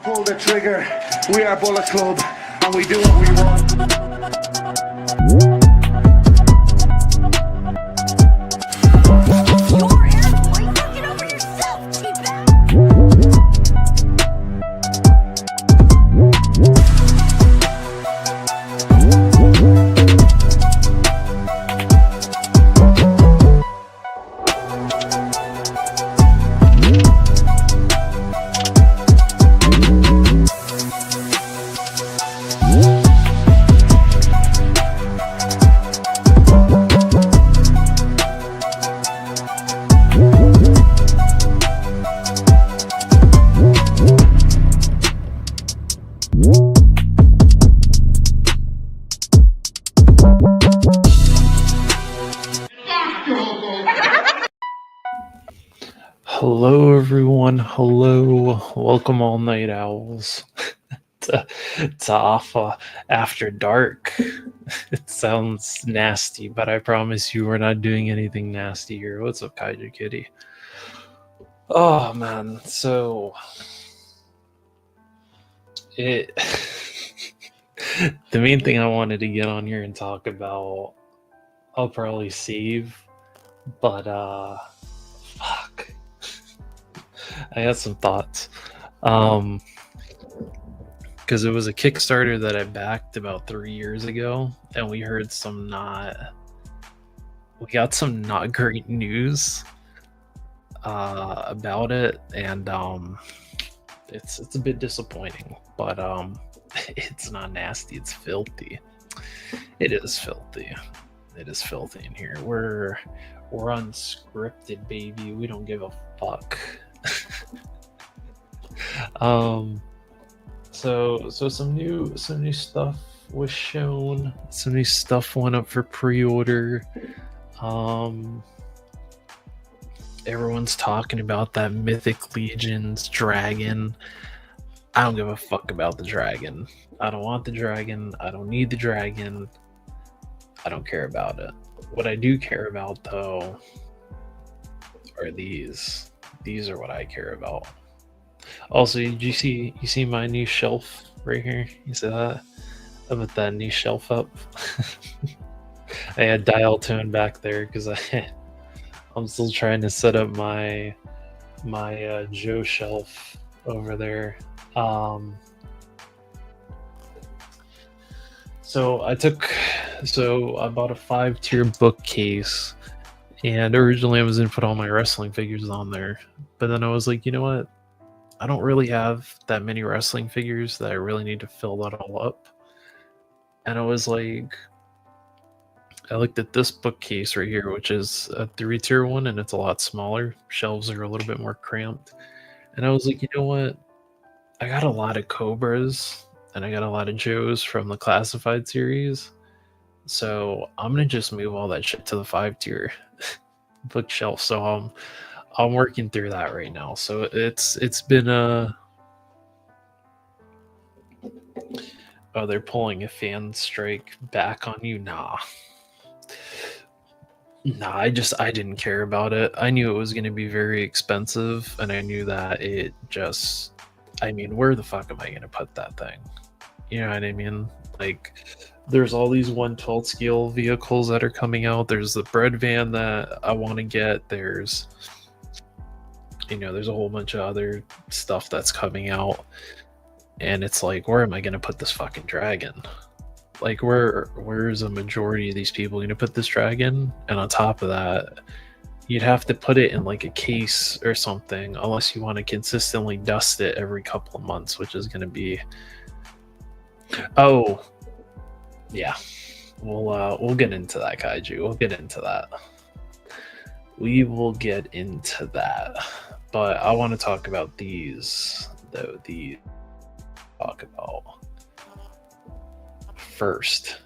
Pull the trigger. We are Bullet Club, and we do what we want. Hello everyone, hello, welcome all night owls to Afa After Dark. It sounds nasty, but I promise you we're not doing anything nasty here. What's up, Kaiju Kitty? Oh man, so the main thing I wanted to get on here and talk about, I'll probably save, but fuck. I had some thoughts. Because it was a Kickstarter that I backed about 3 years ago, and we got some not great news about it, and it's a bit disappointing, but it's not nasty, it's filthy. It is filthy. It is filthy in here. We're unscripted, baby. We don't give a fuck. So some new stuff was shown. Some new stuff went up for pre-order. Everyone's talking about that Mythic Legions dragon. I don't give a fuck about the dragon. I don't want the dragon. I don't need the dragon. I don't care about it. What I do care about, though, are these. These are what I care about. Also, did you see my new shelf right here? You see that? I put that new shelf up. I had dial tone back there because I'm still trying to set up my Joe shelf over there. So I took So I bought a 5-tier bookcase, and originally I was gonna put all my wrestling figures on there, but then I was like, you know what? I don't really have that many wrestling figures that I really need to fill that all up. And I was like, I looked at this bookcase right here, which is a 3-tier one, and it's a lot smaller. Shelves are a little bit more cramped. And I was like, you know what? I got a lot of Cobras and I got a lot of Joes from the Classified series. So I'm gonna just move all that shit to the 5-tier bookshelf. So I'm working through that right now. So it's been a oh, they're pulling a fan strike back on you. Nah, I didn't care about it. I knew it was going to be very expensive, and I knew that it just. I mean, where the fuck am I going to put that thing? You know what I mean? Like, there's all these 1/12 scale vehicles that are coming out. There's the bread van that I want to get. There's a whole bunch of other stuff that's coming out, and it's like, where am I going to put this fucking dragon? Like, where's a majority of these people going to put this dragon? And on top of that, you'd have to put it in like a case or something, unless you want to consistently dust it every couple of months, which is going to be. Oh, yeah. We'll get into that, Kaiju. We'll get into that. We will get into that. But I want to talk about these, though. Talk about first.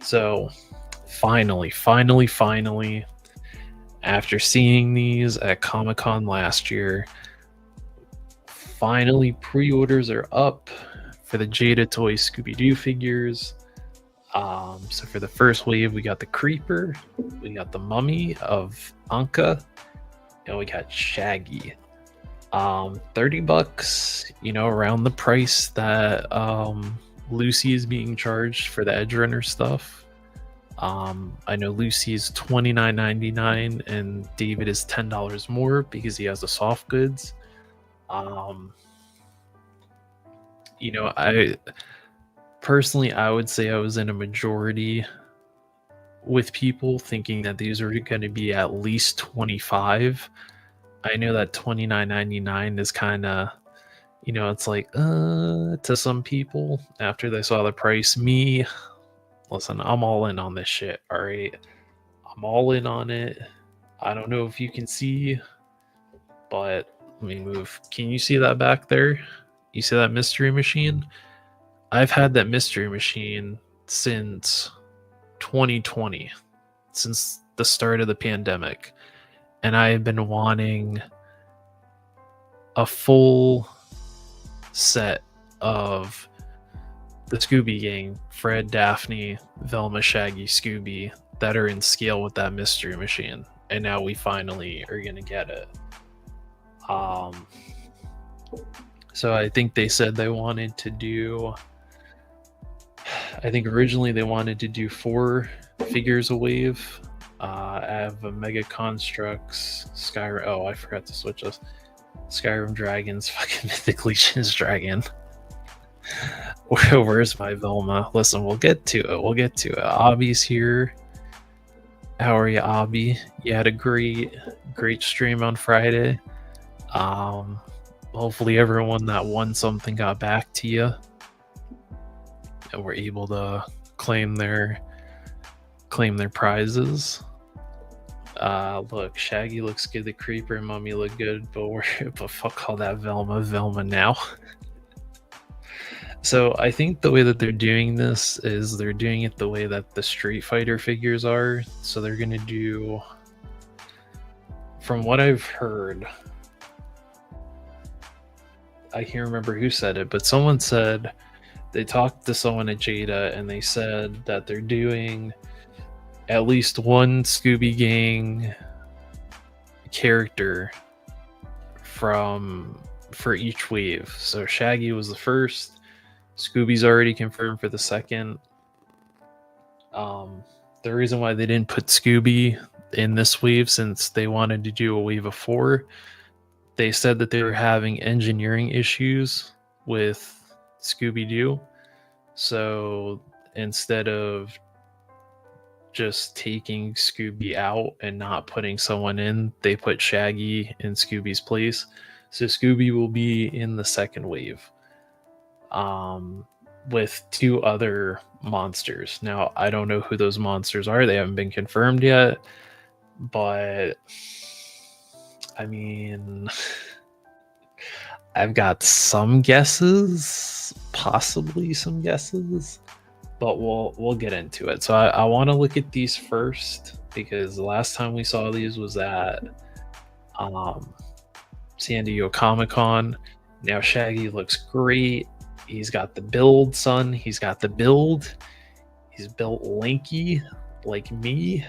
So, finally, after seeing these at Comic-Con last year, finally pre-orders are up for the Jada Toy Scooby-Doo figures. So for the first wave, we got the Creeper, we got the Mummy of Anka, and we got Shaggy. $30, around the price that Lucy is being charged for the Edge Runner stuff. I know Lucy is $29.99 and David is $10 more because he has the soft goods. I personally, I would say I was in a majority with people thinking that these are going to be at least 25. I know that $29.99 is kind of, it's like, to some people after they saw the price. Me, listen, I'm all in on this shit, all right? I'm all in on it. I don't know if you can see, but let me move. Can you see that back there? You see that mystery machine? I've had that mystery machine since 2020, since the start of the pandemic, and I have been wanting a full set of the Scooby Gang, Fred, Daphne, Velma, Shaggy, Scooby, that are in scale with that mystery machine, and now we finally are gonna get it. So I think they said they wanted to do. I think originally they wanted to do 4 figures a wave. I have a Mega Constructs, Skyrim. Oh, I forgot to switch this. Skyrim Dragons, fucking Mythic Legion's Dragon. Where's my Velma? Listen, we'll get to it. Abby's here. How are you, Abby? You had a great stream on Friday. Hopefully everyone that won something got back to you and were able to claim their prizes. Look, Shaggy looks good, the Creeper and Mummy look good, but fuck all that Velma now. So I think the way that they're doing this is they're doing it the way that the Street Fighter figures are. So they're gonna do, from what I've heard, I can't remember who said it, but someone said they talked to someone at Jada and they said that they're doing at least one Scooby Gang character for each wave. So Shaggy was the first. Scooby's already confirmed for the second. The reason why they didn't put Scooby in this wave, since they wanted to do a wave of 4, they said that they were having engineering issues with Scooby-Doo. So instead of just taking Scooby out and not putting someone in. They put Shaggy in Scooby's place. So Scooby will be in the second wave. With 2 other monsters. Now, I don't know who those monsters are. They haven't been confirmed yet. But I mean, I've got some guesses, possibly some guesses, but we'll get into it. So I want to look at these first because the last time we saw these was at San Diego Comic-Con. Now Shaggy looks great. He's got the build, son. He's got the build. He's built lanky like me.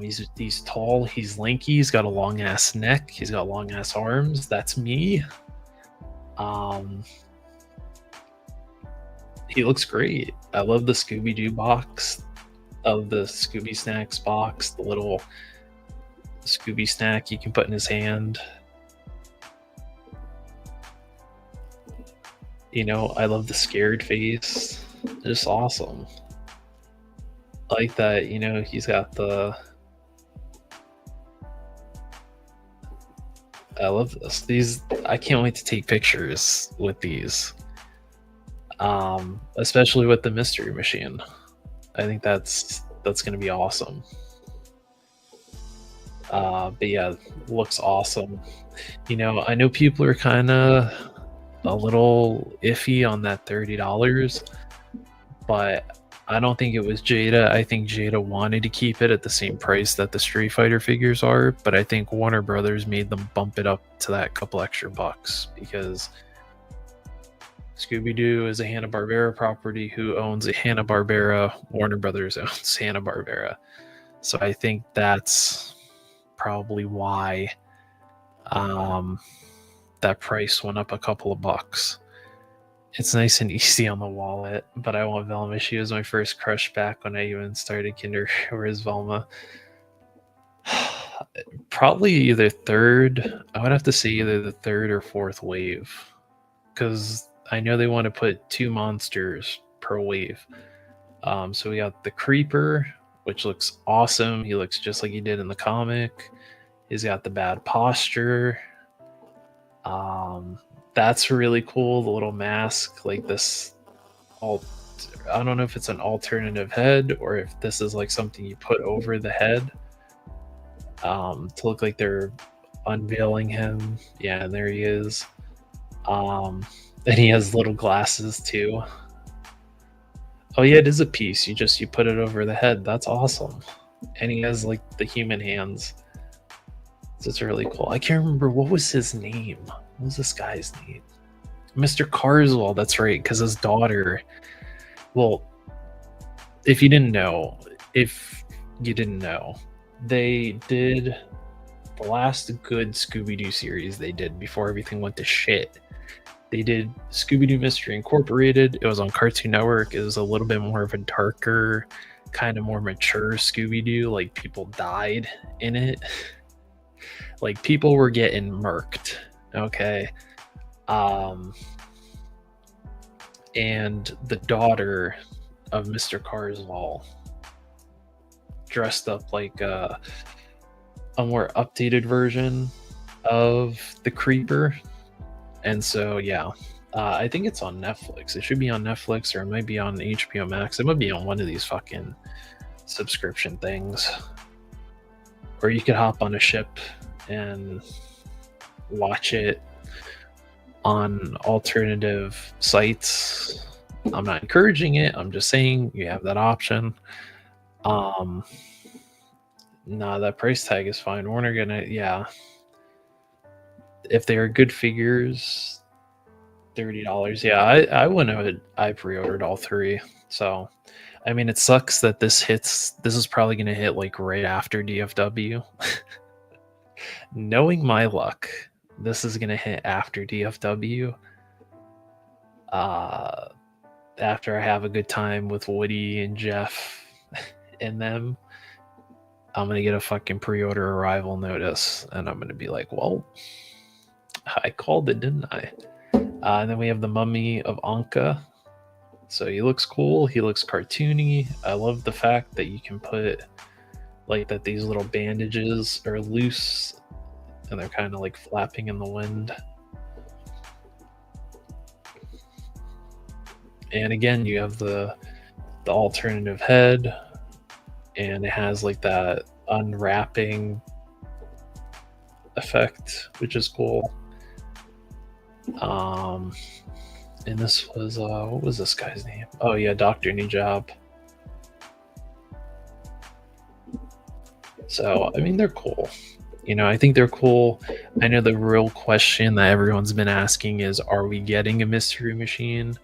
He's tall. He's lanky. He's got a long ass neck. He's got long ass arms. That's me. He looks great. I love the Scooby-Doo box of the Scooby Snacks box. The little Scooby snack you can put in his hand. You know, I love the scared face. Just awesome. I like that, you know, he's got the... I love this. These, I can't wait to take pictures with these. Especially with the mystery machine. I think that's gonna be awesome. But yeah, looks awesome. You know, I know people are kind of a little iffy on that $30, but I don't think it was Jada. I think Jada wanted to keep it at the same price that the Street Fighter figures are, but I think Warner Brothers made them bump it up to that couple extra bucks because Scooby-Doo is a Hanna-Barbera property. Who owns a Hanna-Barbera? Warner Brothers owns Hanna-Barbera. So I think that's probably why that price went up a couple of bucks. It's nice and easy on the wallet, but I want Velma. She was my first crush back when I even started Kinder. Where's Velma? Probably either third. I would have to say either the third or fourth wave, because I know they want to put 2 monsters per wave. So we got the Creeper, which looks awesome. He looks just like he did in the comic. He's got the bad posture. That's really cool. The little mask, like this. I don't know if it's an alternative head or if this is like something you put over the head to look like they're unveiling him. Yeah, and there he is. And he has little glasses too. Oh yeah, it is a piece. You put it over the head. That's awesome. And he has like the human hands. So it's really cool. I can't remember what was his name. What was this guy's name? Mr. Carswell. That's right, because his daughter. Well, if you didn't know, they did the last good Scooby-Doo series they did before everything went to shit. They did Scooby-Doo Mystery Incorporated. It was on Cartoon Network. It was a little bit more of a darker, kind of more mature Scooby-Doo. Like, people died in it. Like, people were getting murked. Okay. And the daughter of Mr. Carswell dressed up like a more updated version of the Creeper. And so, yeah, I think it's on Netflix. It should be on Netflix, or it might be on HBO Max. It might be on one of these fucking subscription things. Or you could hop on a ship and watch it on alternative sites. I'm not encouraging it. I'm just saying you have that option. Nah, that price tag is fine. Warner gonna, yeah. If they are good figures, $30. Yeah, I went ahead. I pre-ordered all 3. So, I mean, it sucks that this hits. This is probably gonna hit like right after DFW. Knowing my luck, this is gonna hit after DFW. After I have a good time with Woody and Jeff and them, I'm gonna get a fucking pre-order arrival notice, and I'm gonna be like, well, I called it, didn't I? And then we have the Mummy of Anka. So he looks cool. He looks cartoony. I love the fact that you can put like that these little bandages are loose and they're kind of like flapping in the wind. And again, you have the alternative head, and it has like that unwrapping effect, which is cool. And this was what was this guy's name? Oh yeah, Dr. Nijab. So I mean, they're cool. You know, I think they're cool. I know the real question that everyone's been asking is, are we getting a mystery machine?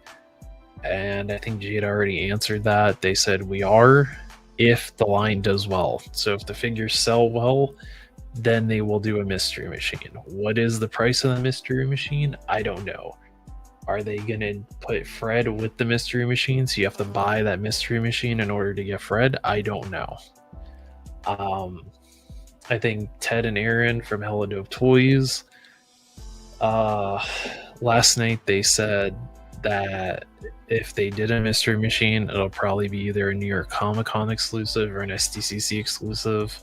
And I think Jade already answered that. They said we are, if the line does well. So if the figures sell well, then they will do a mystery machine. What is the price of the mystery machine? I don't know. Are they going to put Fred with the mystery machine, so you have to buy that mystery machine in order to get Fred? I don't know. I think Ted and Aaron from Hello Dope Toys, last night they said that if they did a mystery machine, it'll probably be either a New York Comic Con exclusive or an SDCC exclusive.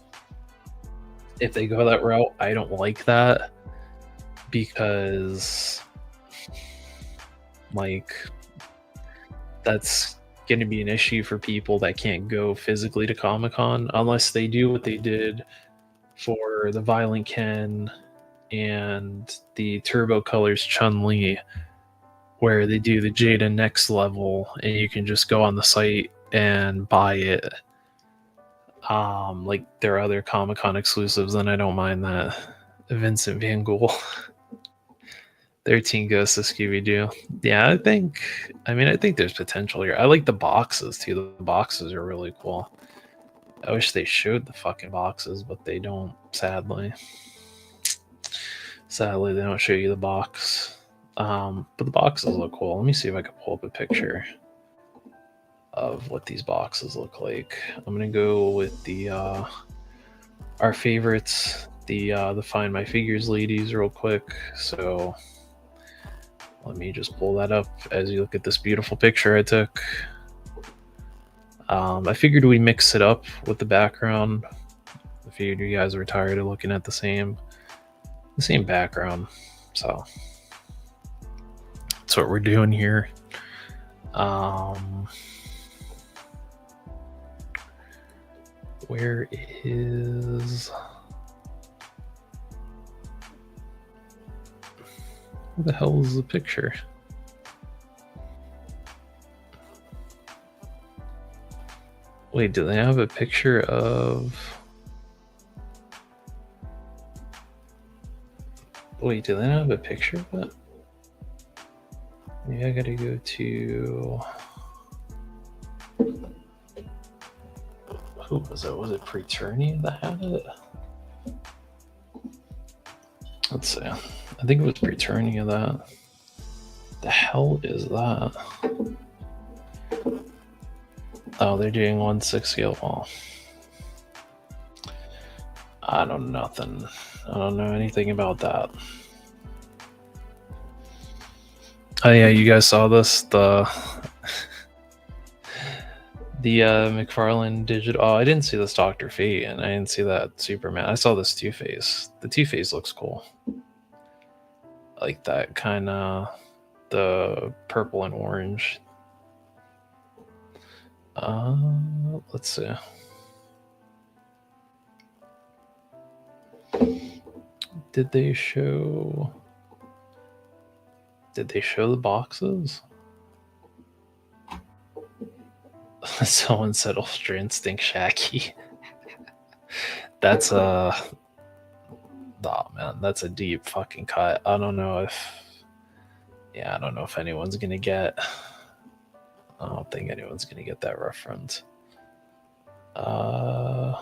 If they go that route, I don't like that, because like that's going to be an issue for people that can't go physically to Comic Con, unless they do what they did for the Violent Ken and the Turbo Colors Chun-Li, where they do the Jada next level and you can just go on the site and buy it. Like there are other Comic-Con exclusives, and I don't mind that. Vincent Van Gogh. 13 Ghosts of Scooby-Doo. Yeah, I think there's potential here. I like the boxes too. The boxes are really cool. I wish they showed the fucking boxes, but they don't, sadly. Sadly, they don't show you the box. But the boxes look cool. Let me see if I can pull up a picture of what these boxes look like. I'm gonna go with the our favorites, the Find My Figures ladies, real quick. So let me just pull that up as you look at this beautiful picture I took. I figured we mix it up with the background. I figured you guys were tired of looking at the same background, so that's what we're doing here. Where is... Where the hell is the picture? Wait, do they have a picture of... Wait, do they not have a picture of it? Maybe I gotta go to... Who was it? Was it Preternia that had it? Let's see. I think it was Preternia that... The hell is that? Oh, they're doing 1/6 scale. Well, I don't know nothing. I don't know anything about that. Oh yeah, you guys saw this? The McFarlane digital. Oh, I didn't see this Dr. Fate, and I didn't see that Superman. I saw this Two-Face. The Two-Face looks cool. I like that kind of the purple and orange. Let's see. Did they show the boxes? Someone said Ultra Instinct Shacky. That's oh man, that's a deep fucking cut. I don't know if anyone's gonna get... I don't think anyone's gonna get that reference. I'm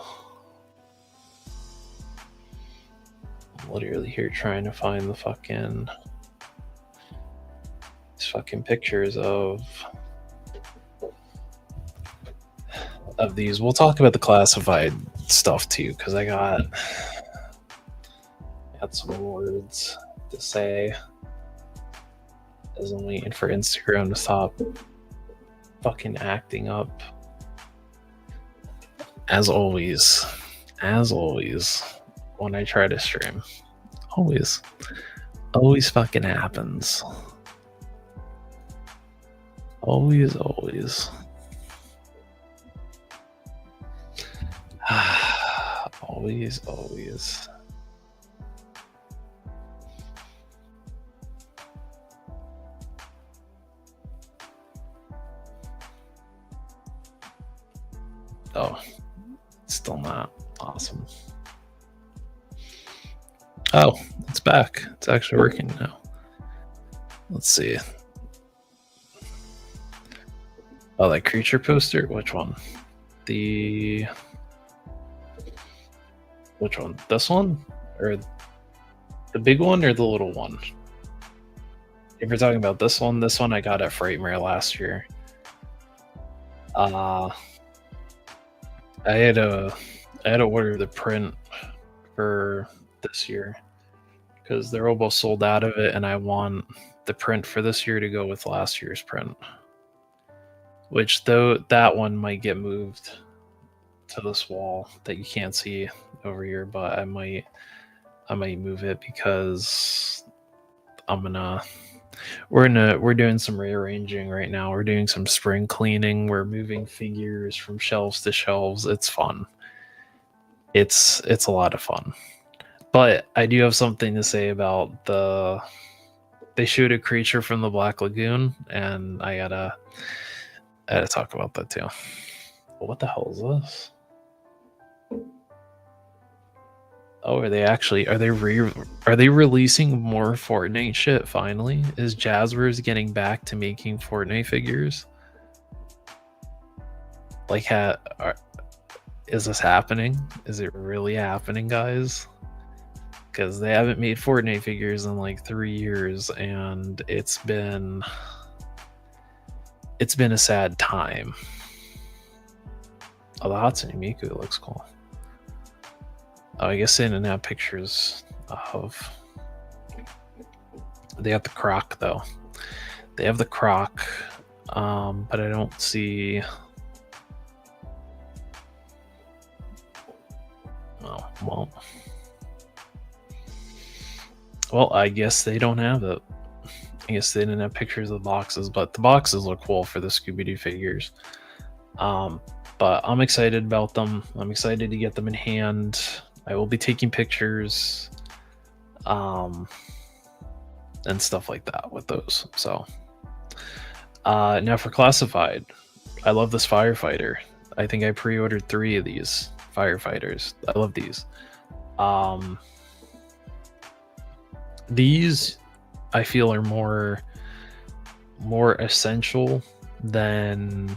literally here trying to find the fucking pictures of these. We'll talk about the classified stuff too, because I got some words to say as I'm waiting for Instagram to stop fucking acting up. As always, when I try to stream. Always fucking happens. Always. always. Oh, still not awesome. Oh, it's back. It's actually working now. Let's see. Oh, that creature poster? Which one? Which one? This one? Or the big one or the little one? If you're talking about this one I got at Frightmare last year. I had to order the print for this year because they're almost sold out of it, and I want the print for this year to go with last year's print. Which, though, that one might get moved to this wall that you can't see over here, but I might move it because we're doing some rearranging right now. We're doing some spring cleaning. We're moving figures from shelves to shelves. It's fun. It's a lot of fun. But I do have something to say about they showed a creature from the Black Lagoon, and I gotta talk about that too. What the hell is this? Oh, are they releasing more Fortnite shit finally? Is Jazzwares getting back to making Fortnite figures? Like, is this happening? Is it really happening, guys? Because they haven't made Fortnite figures in like 3 years, and it's been a sad time. Oh, the Hatsune Miku looks cool. Oh, I guess they didn't have pictures of. They have the Croc though. They have the Croc, but I don't see. Oh, well, I guess they don't have it. I guess they didn't have pictures of the boxes, but the boxes look cool for the Scooby-Doo figures. But I'm excited about them. I'm excited to get them in hand. I will be taking pictures, and stuff like that with those. So, now for classified, I love this firefighter. I think I pre-ordered 3 of these firefighters. I love these. These I feel are more essential than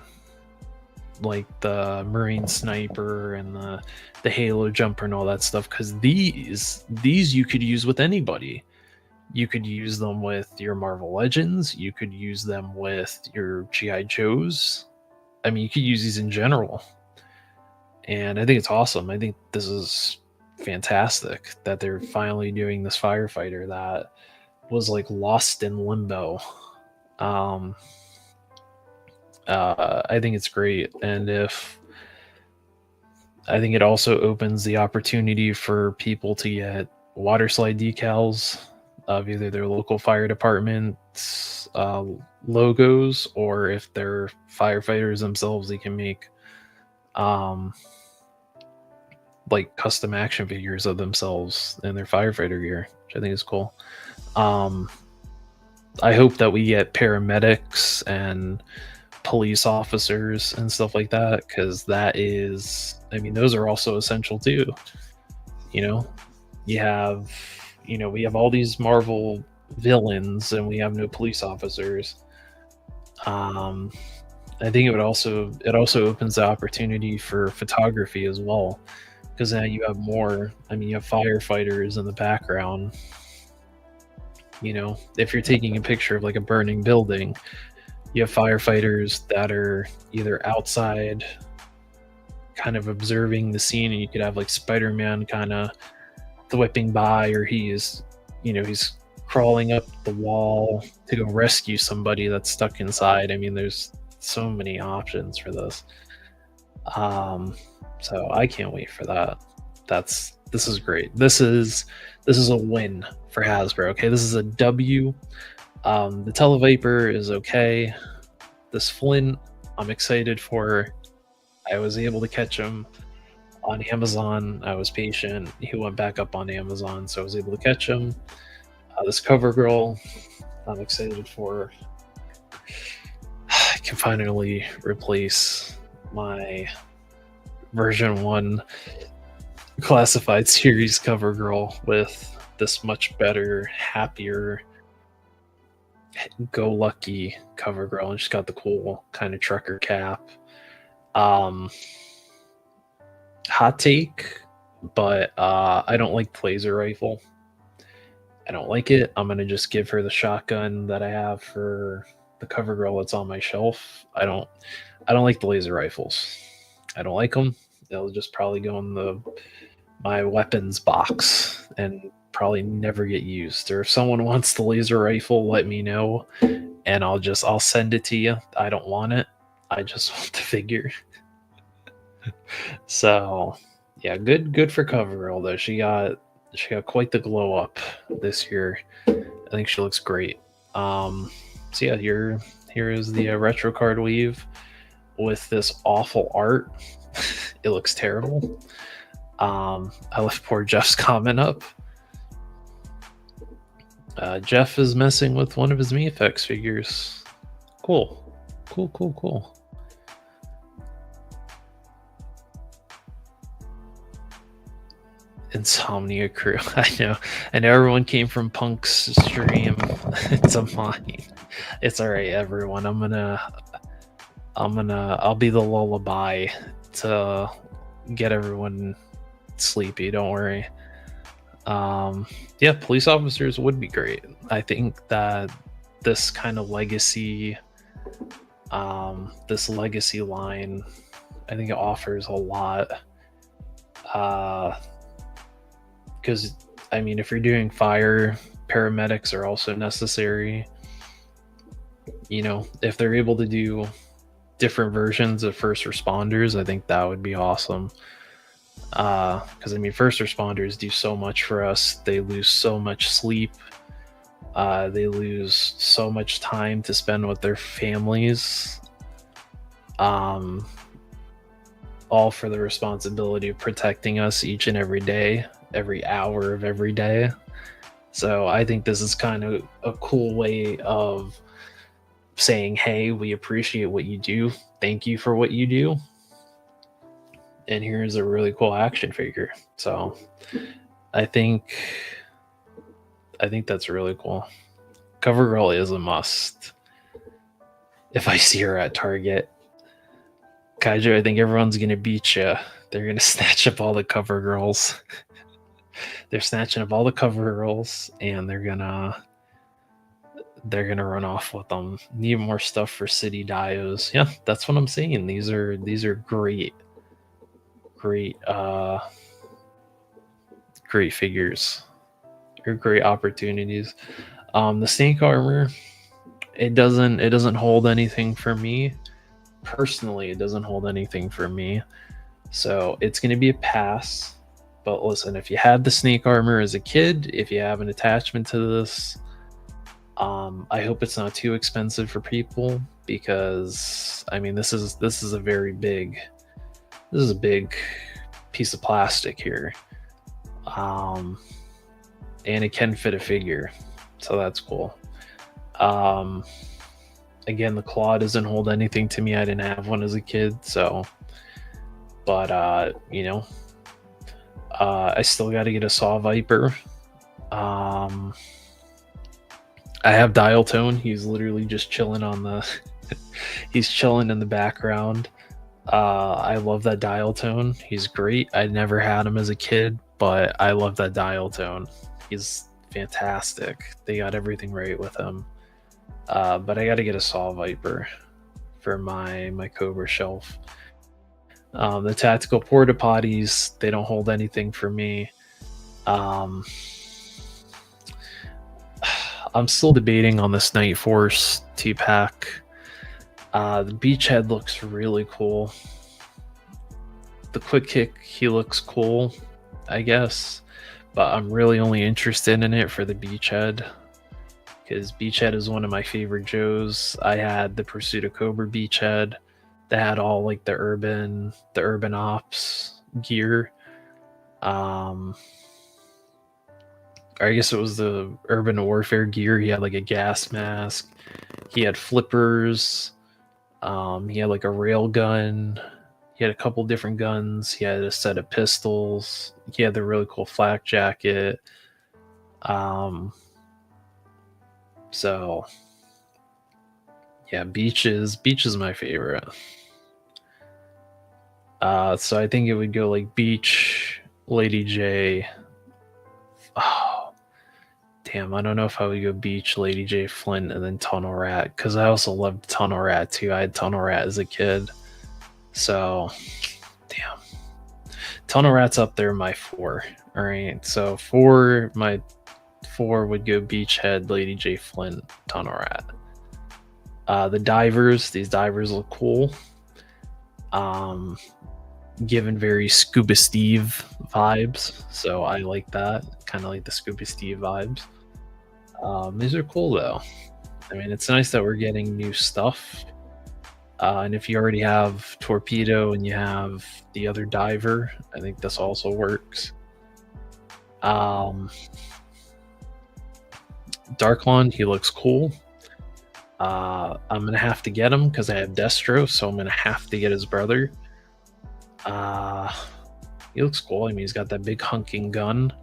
like the Marine Sniper and the Halo Jumper and all that stuff, because these you could use with anybody. You could use them with your Marvel Legends, you could use them with your G.I. Joes. I mean, you could use these in general, and I think it's awesome. I think this is fantastic that they're finally doing this firefighter that was like lost in limbo. I think it's great, and I think it also opens the opportunity for people to get water slide decals of either their local fire department's logos, or if they're firefighters themselves, they can make like custom action figures of themselves in their firefighter gear, which I think is cool. I hope that we get paramedics and police officers and stuff like that, because that is, I mean, those are also essential too. You know, we have all these Marvel villains and we have no police officers. I think it also opens the opportunity for photography as well, because now you have more. I mean, you have firefighters in the background. You know, if you're taking a picture of like a burning building, you have firefighters that are either outside kind of observing the scene, and you could have like Spider-Man kind of whipping by, or he's crawling up the wall to go rescue somebody that's stuck inside. I mean, there's so many options for this. So I can't wait for that. This is great. This is a win for Hasbro. Okay, this is a W. The Televiper is okay. This Flint, I'm excited for. I was able to catch him on Amazon. I was patient. He went back up on Amazon, so I was able to catch him. This CoverGirl, I'm excited for. I can finally replace my version 1 classified series CoverGirl with this much better, happier, go lucky CoverGirl, and she's got the cool kind of trucker cap. Hot take, but I don't like the laser rifle. I don't like it. I'm gonna just give her the shotgun that I have for the CoverGirl that's on my shelf. I don't like the laser rifles. I don't like them. They'll just probably go in my weapons box and probably never get used. Or if someone wants the laser rifle, let me know, and I'll send it to you. I don't want it. I just want the figure. So yeah, good for CoverGirl though. She got quite the glow up this year. I think she looks great. So yeah, here is the retro card weave with this awful art. It looks terrible. I left poor Jeff's comment up. Jeff is messing with one of his MeFX figures. Cool. Insomnia Crew. I know everyone came from Punk's stream to mine. It's all right, everyone. I'll be the lullaby to get everyone sleepy. Don't worry. Yeah, police officers would be great. I think that this kind of legacy, this legacy line, I think it offers a lot. Because I mean, if you're doing fire, paramedics are also necessary. You know, if they're able to do different versions of first responders, I think that would be awesome. Because I mean, first responders do so much for us. They lose so much sleep. They lose so much time to spend with their families. All for the responsibility of protecting us each and every day, every hour of every day. So I think this is kind of a cool way of saying, hey, we appreciate what you do. Thank you for what you do. And here's a really cool action figure. So I think that's really cool. CoverGirl is a must. If I see her at Target, Kaiju, I think everyone's gonna beat you. They're gonna snatch up all the CoverGirls. They're snatching up all the CoverGirls, and they're gonna run off with them. Need more stuff for City Dios. Yeah, that's what I'm saying. These are great figures. Or great opportunities. The snake armor, it doesn't hold anything for me. Personally, it doesn't hold anything for me. So it's gonna be a pass. But listen, if you had the snake armor as a kid, if you have an attachment to this, I hope it's not too expensive for people, because I mean this is a very big piece of plastic here. And it can fit a figure, so that's cool. Again, the claw doesn't hold anything to me. I didn't have one as a kid, so but you know, I still got to get a Saw Viper. I have Dial Tone. He's literally just chilling on the he's chilling in the background. I love that Dial Tone. He's great. I never had him as a kid, but I love that Dial Tone. He's fantastic. They got everything right with him. But I got to get a Saw Viper for my Cobra shelf. The tactical porta potties, they don't hold anything for me. I'm still debating on this Night Force 2-pack. The beachhead looks really cool. The quick kick, he looks cool, I guess, but I'm really only interested in it for the beachhead, because beachhead is one of my favorite Joes. I had the Pursuit of Cobra beachhead that had all like the urban ops gear. Or I guess it was the urban warfare gear. He had like a gas mask. He had flippers. He had like a rail gun. He had a couple different guns. He had a set of pistols. He had the really cool flak jacket. So yeah, Beach is my favorite. So I think it would go like Beach, Lady J. Oh, damn, I don't know if I would go Beach, Lady J, Flint, and then Tunnel Rat, because I also loved Tunnel Rat too. I had Tunnel Rat as a kid. So, damn. Tunnel Rat's up there, my 4. All right, so my 4 would go Beachhead, Lady J, Flint, Tunnel Rat. These divers look cool. Given very Scuba Steve vibes, so I like that. Kind of like the Scuba Steve vibes. These are cool though. I mean, it's nice that we're getting new stuff. And if you already have Torpedo and you have the other diver, I think this also works. Darklon, he looks cool. I'm gonna have to get him because I have Destro, so I'm gonna have to get his brother. He looks cool. I mean, he's got that big hunking gun.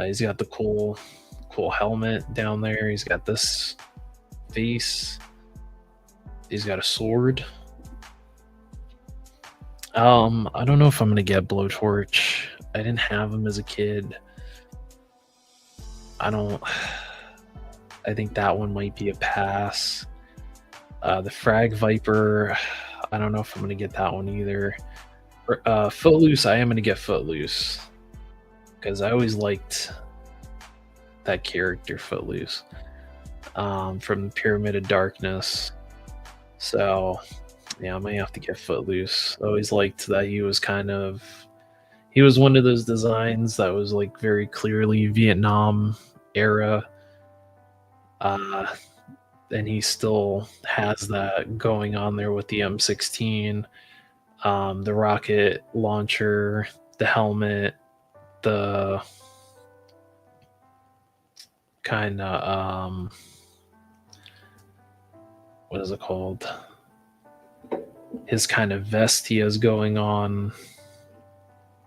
He's got the cool helmet down there. He's got this face. He's got a sword. I don't know if I'm gonna get Blowtorch. I didn't have him as a kid. I think that one might be a pass. The Frag Viper, I don't know if I'm gonna get that one either. Footloose, I am gonna get Footloose because I always liked that character, Footloose, from the Pyramid of Darkness. So yeah, I might have to get Footloose. I always liked that he was one of those designs that was like very clearly Vietnam era. And he still has that going on there with the M16, the rocket launcher, the helmet, the kind of what is it called? His kind of vest he has going on.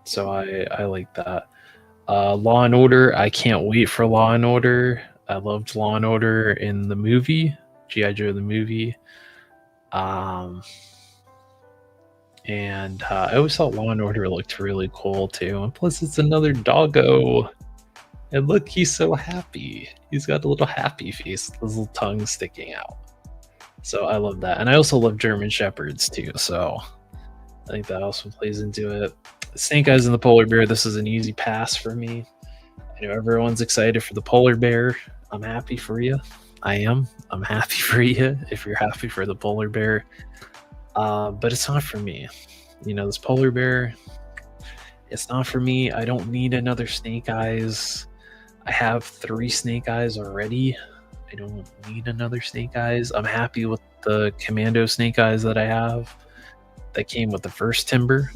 So I like that. Law and Order, I can't wait for Law and Order. I loved Law and Order in the movie, G.I. Joe the movie. And I always thought Law and Order looked really cool too. And plus, it's another doggo. And look, he's so happy. He's got a little happy face, his little tongue sticking out. So I love that. And I also love German Shepherds too. So I think that also plays into it. Snake Eyes and the Polar Bear, this is an easy pass for me. I know everyone's excited for the Polar Bear. I'm happy for you. I am. I'm happy for you if you're happy for the Polar Bear. But it's not for me. You know, this Polar Bear, it's not for me. I don't need another Snake Eyes. I have 3 Snake Eyes already. I don't need another Snake Eyes. I'm happy with the Commando Snake Eyes that I have that came with the first Timber.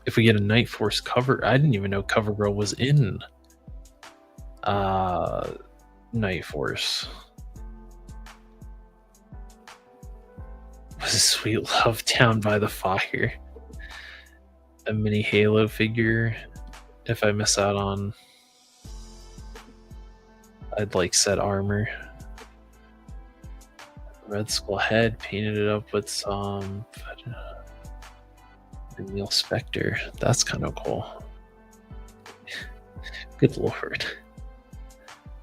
If we get a Night Force cover, I didn't even know CoverGirl was in Night Force. Was a Sweet Love Down by the Fire. A mini Halo figure. If I miss out on, I'd like set armor. Red Skull head, painted it up with some Neil Spector. That's kind of cool. Good lord.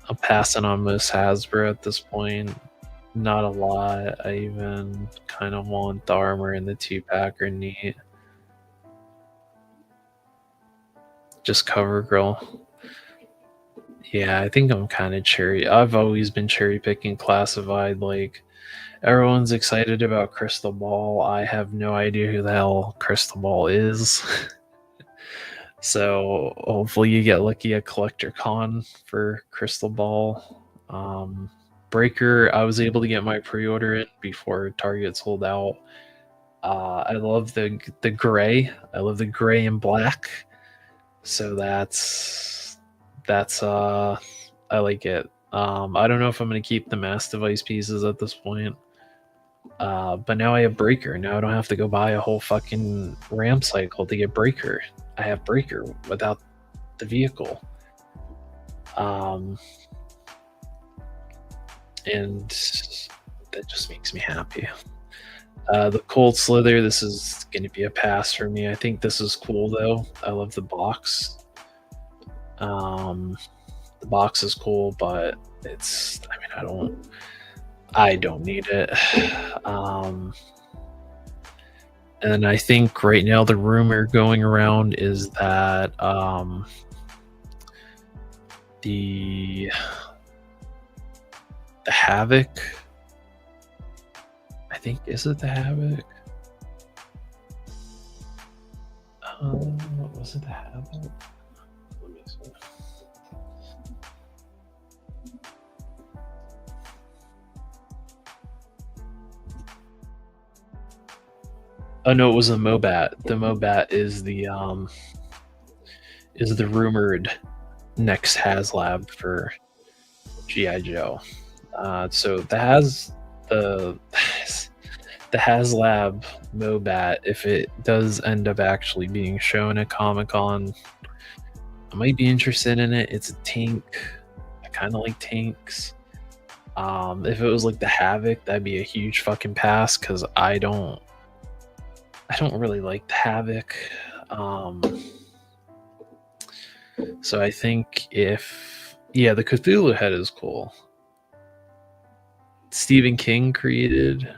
I'm passing on most Hasbro at this point. Not a lot. I even kind of want the armor and the 2-pack are neat. Just CoverGirl. Yeah, I think I'm kind of cherry. I've always been cherry picking classified. Like everyone's excited about Crystal Ball. I have no idea who the hell Crystal Ball is. So hopefully you get lucky at Collector Con for Crystal Ball. Breaker, I was able to get my pre-order in before Target sold out. I love the gray. I love the gray and black. So that's I like it. I don't know if I'm gonna keep the mass device pieces at this point. But now I have Breaker. Now I don't have to go buy a whole fucking RAM cycle to get Breaker. I have Breaker without the vehicle. And that just makes me happy. The Cold Slither, this is going to be a pass for me. I think this is cool though. I love the box. The box is cool, but I don't need it. And I think right now the rumor going around is that the Havoc. I think, is it the Havoc? Was it the Havoc? Let me see. Oh no, it was a Mobat. The Mobat is the rumored next HasLab for G.I. Joe. So the HasLab Mobat, if it does end up actually being shown at Comic-Con, I might be interested in it. It's a tank. I kind of like tanks. If it was like the Havoc, that'd be a huge fucking pass because I don't really like the Havoc. So I think the Cthulhu head is cool. Stephen King created.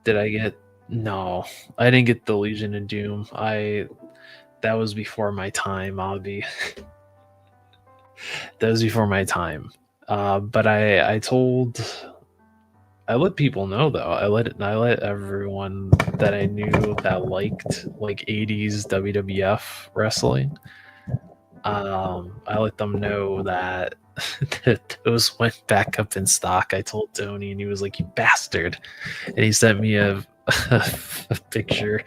Did I get? No, I didn't get the Legion of Doom. That was before my time, Obby. That was before my time. But I let people know though. I let everyone that I knew that liked like 80s WWF wrestling. I let them know that those went back up in stock. I told Tony, and he was like, "You bastard!" And he sent me a picture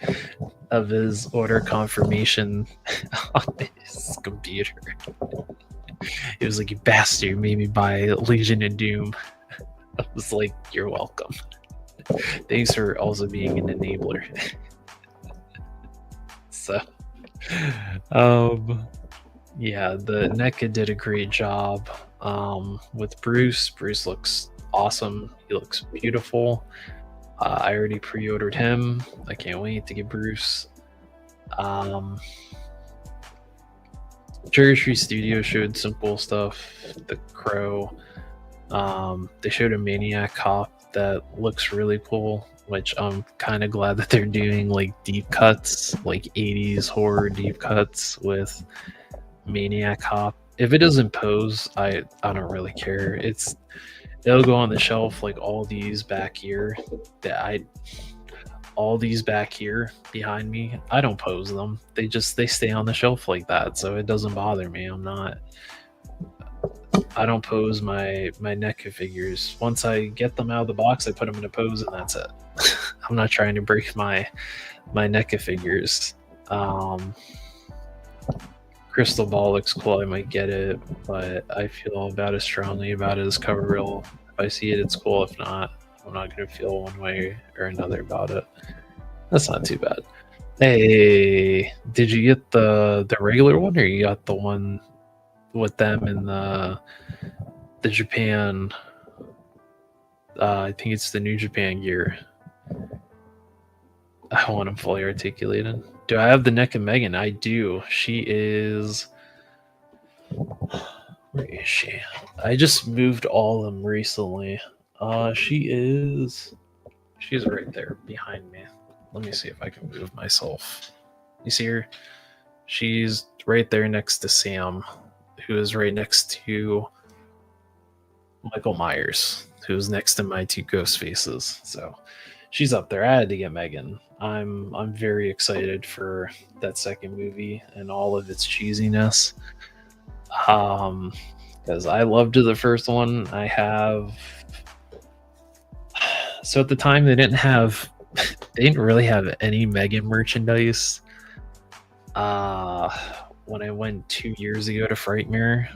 of his order confirmation on his computer. He was like, "You bastard! You made me buy Legion of Doom." I was like, "You're welcome. Thanks for also being an enabler." So, yeah, the NECA did a great job with Bruce. Bruce looks awesome. He looks beautiful. I already pre-ordered him. I can't wait to get Bruce. Cherry Tree Studio showed some cool stuff. The Crow. They showed a Maniac Cop that looks really cool, which I'm kind of glad that they're doing like deep cuts, like 80s horror deep cuts with Maniac Cop. If it doesn't pose, I don't really care. It'll go on the shelf like all these back here behind me. I don't pose them. They stay on the shelf like that, so it doesn't bother me. I don't pose my NECA figures. Once I get them out of the box, I put them in a pose and that's it. I'm not trying to break my NECA figures. Crystal Ball looks cool. I might get it, but I feel about as strongly about it as Cover Real. If I see it, it's cool. If not, I'm not going to feel one way or another about it. That's not too bad. Hey, did you get the regular one, or you got the one with them in the Japan? I think it's the New Japan gear. I want them fully articulated. Do I have the NECA Megan? I do. She is. Where is she? I just moved all of them recently. She's right there behind me. Let me see if I can move myself. You see her? She's right there next to Sam, who is right next to Michael Myers, who's next to my two ghost faces. So she's up there. I had to get Megan. I'm very excited for that second movie and all of its cheesiness. Because I loved the first one. I have. So at the time they didn't really have any Megan merchandise. When I went 2 years ago to Frightmare,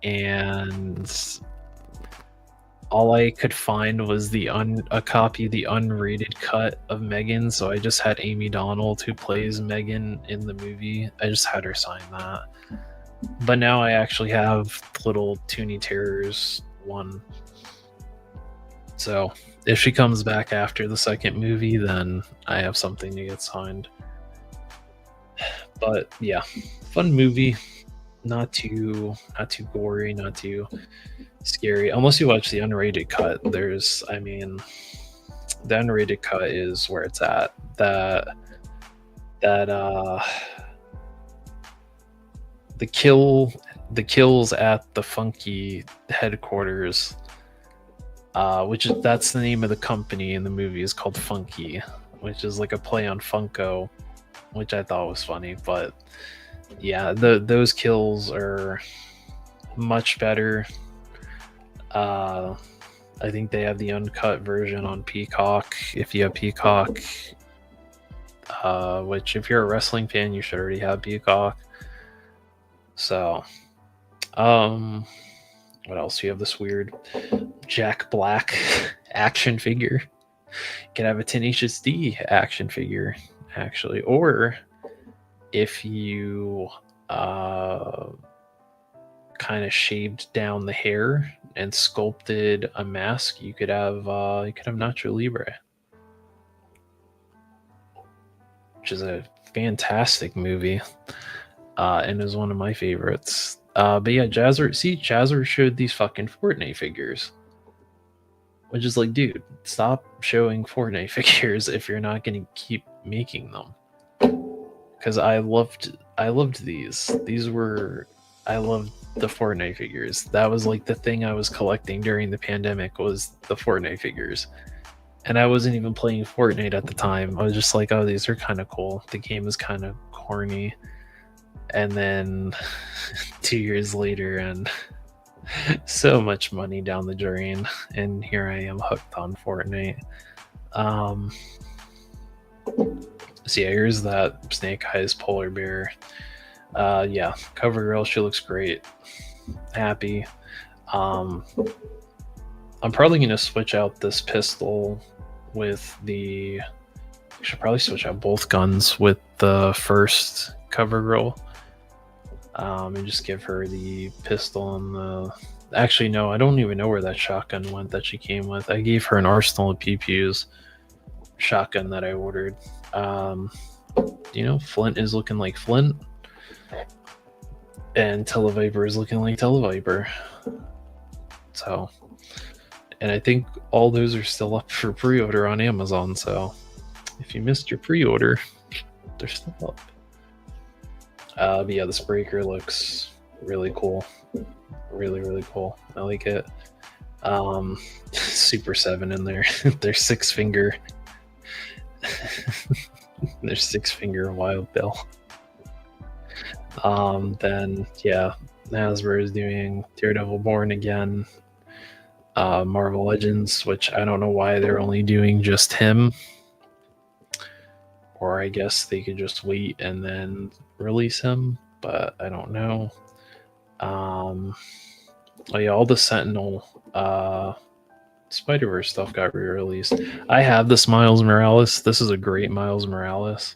and all I could find was a copy of the unrated cut of Megan. So I just had Amy Donald, who plays Megan in the movie. I just had her sign that. But now I actually have little Toonie Terrors one. So if she comes back after the second movie, then I have something to get signed. But yeah, fun movie. Not too gory, not too scary. Unless you watch the unrated cut. The unrated cut is where it's at. The kills at the Funky headquarters, that's the name of the company in the movie, is called Funky, which is like a play on Funko, which I thought was funny. But yeah, those kills are much better. I think they have the uncut version on Peacock. If you have Peacock, which if you're a wrestling fan, you should already have Peacock. So, what else? You have this weird Jack Black action figure. You can have a Tenacious D action figure, actually. Or if you kind of shaved down the hair and sculpted a mask, you could have Nacho Libre, which is a fantastic movie, and is one of my favorites. But yeah, Jazzer showed these fucking Fortnite figures, which is like, dude, stop showing Fortnite figures if you're not going to keep making them. Because I loved these. I loved the Fortnite figures. That was like the thing I was collecting during the pandemic, was the Fortnite figures. And I wasn't even playing Fortnite at the time. I was just like, oh, these are kind of cool. The game is kind of corny. And then 2 years later, and so much money down the drain, and here I am hooked on Fortnite. So yeah, here's that Snake Eyes polar bear. Yeah, CoverGirl, she looks great. Happy. I'm probably gonna switch out this pistol with the. I should probably switch out both guns with the first CoverGirl. And just give her the pistol and the. Actually, no, I don't even know where that shotgun went that she came with. I gave her an arsenal of pew-pews shotgun that I ordered. Flint is looking like Flint, and Televiper is looking like Televiper. So, and I think all those are still up for pre-order on Amazon. So, if you missed your pre-order, they're still up. But yeah, this breaker looks really cool. Really, really cool. I like it. Super 7 in there. Their 6-finger. Their 6-finger Wild Bill. Then yeah, Hasbro is doing Daredevil Born again. Marvel Legends, which I don't know why they're only doing just him. Or I guess they could just wait and then release him, but I don't know. Oh yeah, all the Sentinel Spider-Verse stuff got re-released. I have this Miles Morales. This is a great Miles Morales.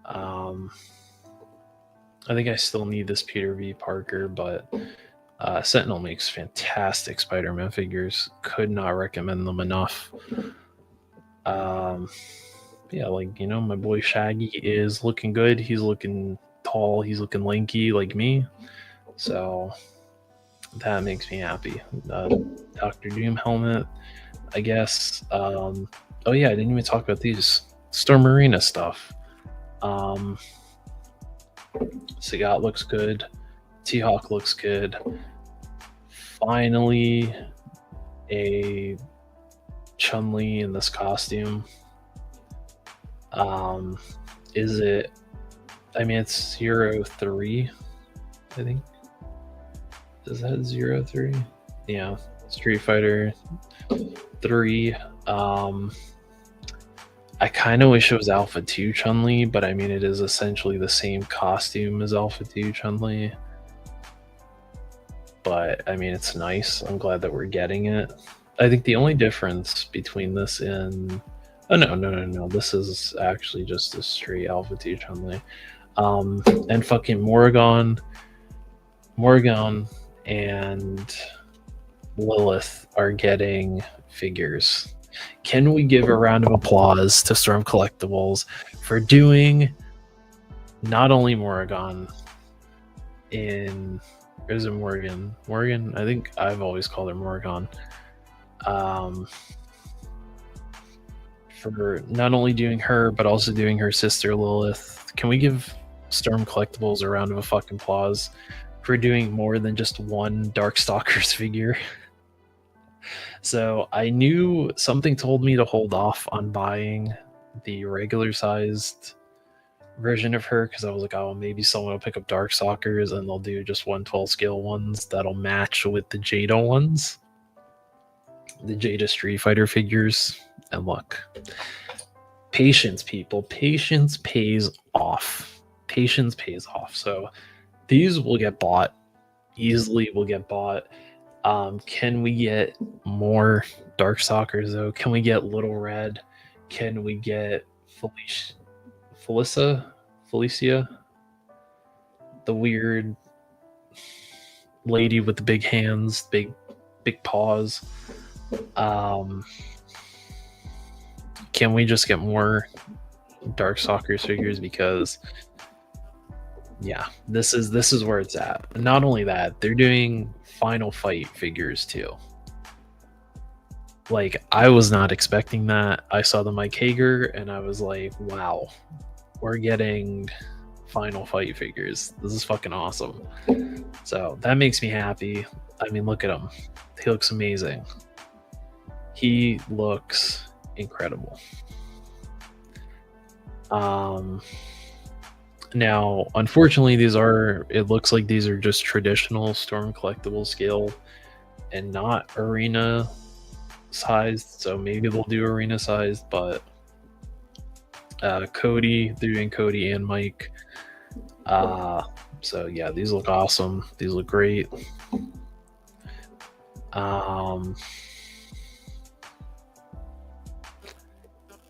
I think I still need this Peter V. Parker, but Sentinel makes fantastic Spider-Man figures. Could not recommend them enough. Yeah, my boy Shaggy is looking good. He's looking tall. He's looking lanky like me. So that makes me happy. Dr. Doom helmet, I guess. Oh yeah, I didn't even talk about these Storm Arena stuff. Sagat looks good. T-Hawk looks good. Finally, a Chun-Li in this costume. Is it? I mean, it's 03, I think. Is that 03? Yeah, Street Fighter 3. I kind of wish it was Alpha 2 Chun-Li, but I mean, it is essentially the same costume as Alpha 2 Chun-Li. But I mean, it's nice. I'm glad that we're getting it. I think the only difference between this and no. This is actually just a straight Alpha 2 Chun-Li. And fucking Morrigan and Lilith are getting figures. Can we give a round of applause to Storm Collectibles for doing not only Morrigan in... Or is it Morgan? Morgan? I think I've always called her Morrigan. For not only doing her, but also doing her sister Lilith. Can we give Storm Collectibles a round of a fucking applause for doing more than just one Darkstalkers figure? So I knew something told me to hold off on buying the regular sized version of her because I was like, oh, maybe someone will pick up Darkstalkers and they'll do just 1/12 scale ones that'll match with the Jada ones, the Jada Street Fighter figures. And look, patience, people, patience pays off. Patience pays off. So these will get bought easily. Will get bought. Can we get more Darkstalkers though? Can we get Little Red? Can we get Felicia, the weird lady with the big hands, big paws? Can we just get more Darkstalkers figures? Because yeah, this is where it's at. And not only that, they're doing Final Fight figures too. Like, I was not expecting that. I saw the Mike Hager and I was like, wow, we're getting Final Fight figures. This is fucking awesome. So that makes me happy. I mean, look at him. He looks amazing. He looks incredible. Now, unfortunately, it looks like these are just traditional Storm Collectible scale and not arena sized. So maybe they'll do arena sized, but Cody, they're doing Cody and Mike. So yeah, these look awesome. These look great.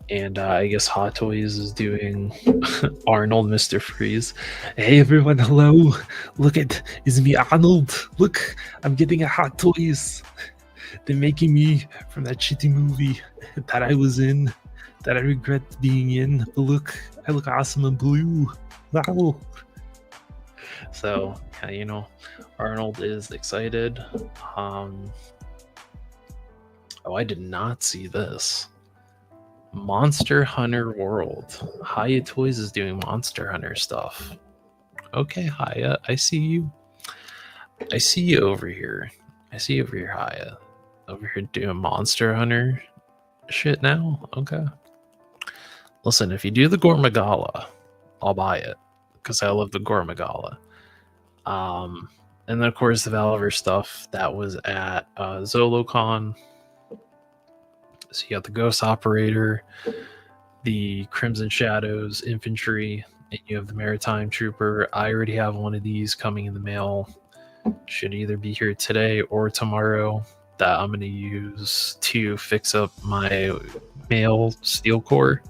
And I guess Hot Toys is doing Arnold, Mr. Freeze. Hey everyone, hello. Look it's me, Arnold. Look, I'm getting a Hot Toys. They're making me from that shitty movie that I was in, that I regret being in. But look, I look awesome in blue. Wow. So, yeah, you know, Arnold is excited. Oh, I did not see this. Monster Hunter World. Haya Toys is doing Monster Hunter stuff. Okay, Haya, I see you. I see you over here. I see you over here, Haya. Over here doing Monster Hunter shit now? Okay. Listen, if you do the Gormagala, I'll buy it. Because I love the Gormagala. And then, of course, the Valver stuff that was at ZoloCon. So you got the Ghost Operator, the Crimson Shadows Infantry, and you have the Maritime Trooper. I already have one of these coming in the mail. Should either be here today or tomorrow, that I'm going to use to fix up my male Steel Core.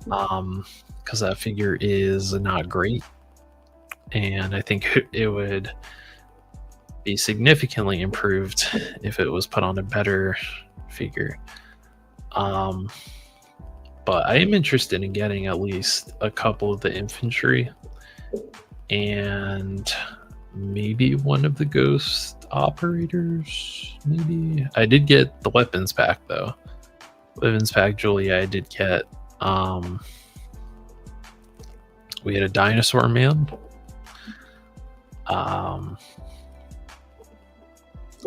Because that figure is not great. And I think it would be significantly improved if it was put on a better figure. But I am interested in getting at least a couple of the infantry and maybe one of the Ghost Operators. Maybe I did get the weapons pack though. Weapons pack Julia I did get. We had a Dinosaur Man. I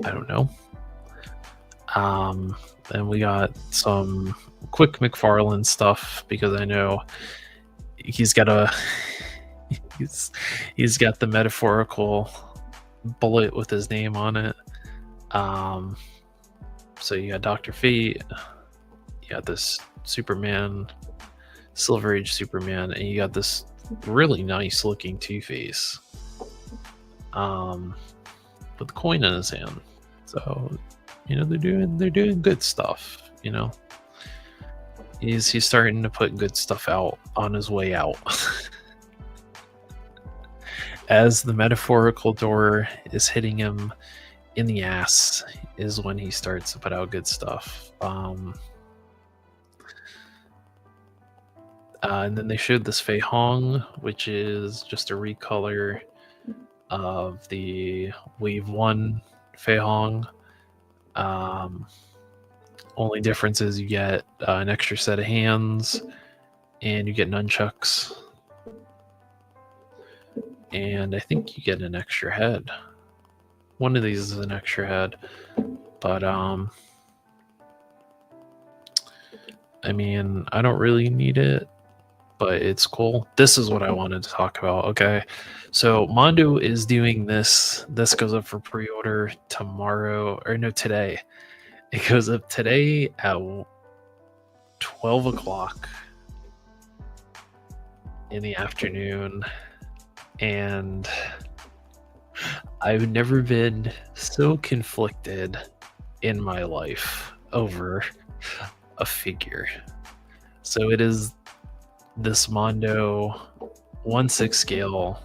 don't know. And we got some quick McFarlane stuff because I know he's got a he's got the metaphorical bullet with his name on it. So you got Dr. Fate, you got this Superman, Silver Age Superman, and you got this really nice looking Two-Face with a coin in his hand. So, you know, they're doing good stuff, you know. He's starting to put good stuff out on his way out. As the metaphorical door is hitting him in the ass is when he starts to put out good stuff. And then they showed this Fei Hong, which is just a recolor of the Wave 1 Fei Hong. Only difference is you get an extra set of hands and you get nunchucks. And I think you get an extra head. One of these is an extra head. But, I mean, I don't really need it, but it's cool. This is what I wanted to talk about. Okay. So Mondo is doing this. This goes up for pre-order tomorrow, or no, today. It goes up today at 12 o'clock in the afternoon. And I've never been so conflicted in my life over a figure. So it is this Mondo 1/6 scale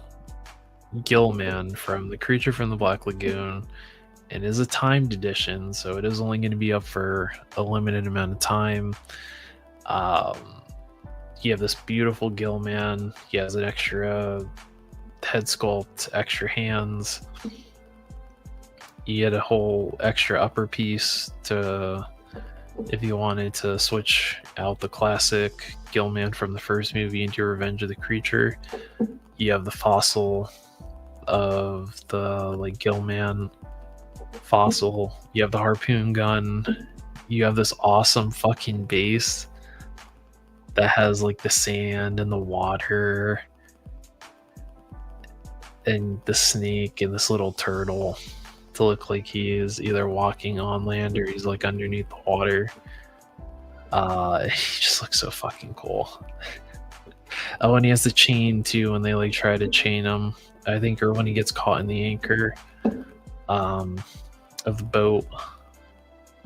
Gillman from the Creature from the Black Lagoon, and is a timed edition, so it is only going to be up for a limited amount of time. You have this beautiful Gillman. He has an extra head sculpt, extra hands. You get a whole extra upper piece to, if you wanted to switch out the classic Gillman from the first movie into Revenge of the Creature. You have the fossil of the like Gillman fossil. You have the harpoon gun. You have this awesome fucking base that has like the sand and the water and the snake and this little turtle to look like he is either walking on land or he's like underneath the water. He just looks so fucking cool. Oh, and he has the chain too when they like try to chain him, I think, or when he gets caught in the anchor of the boat.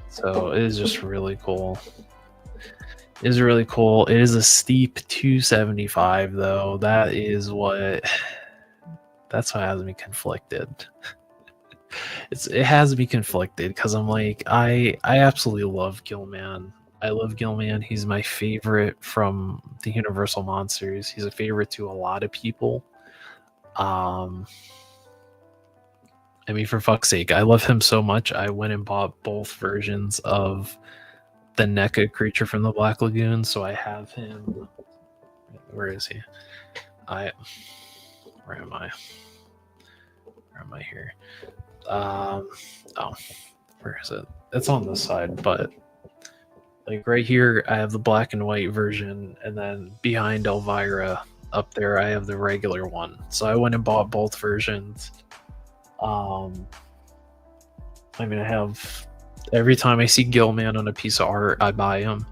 So it is just really cool. It is really cool. It is a steep 275 though. That's what has me conflicted. It has me conflicted because I'm like, I absolutely love Gillman. I love Gillman. He's my favorite from the Universal Monsters. He's a favorite to a lot of people. I mean, for fuck's sake, I love him so much. I went and bought both versions of the NECA Creature from the Black Lagoon, so I have him. Where is he? Where am I? Where am I here? Oh, where is it? It's on this side, but like right here, I have the black and white version, and then behind Elvira up there, I have the regular one. So I went and bought both versions. I mean, I have every time I see Gillman on a piece of art, I buy him.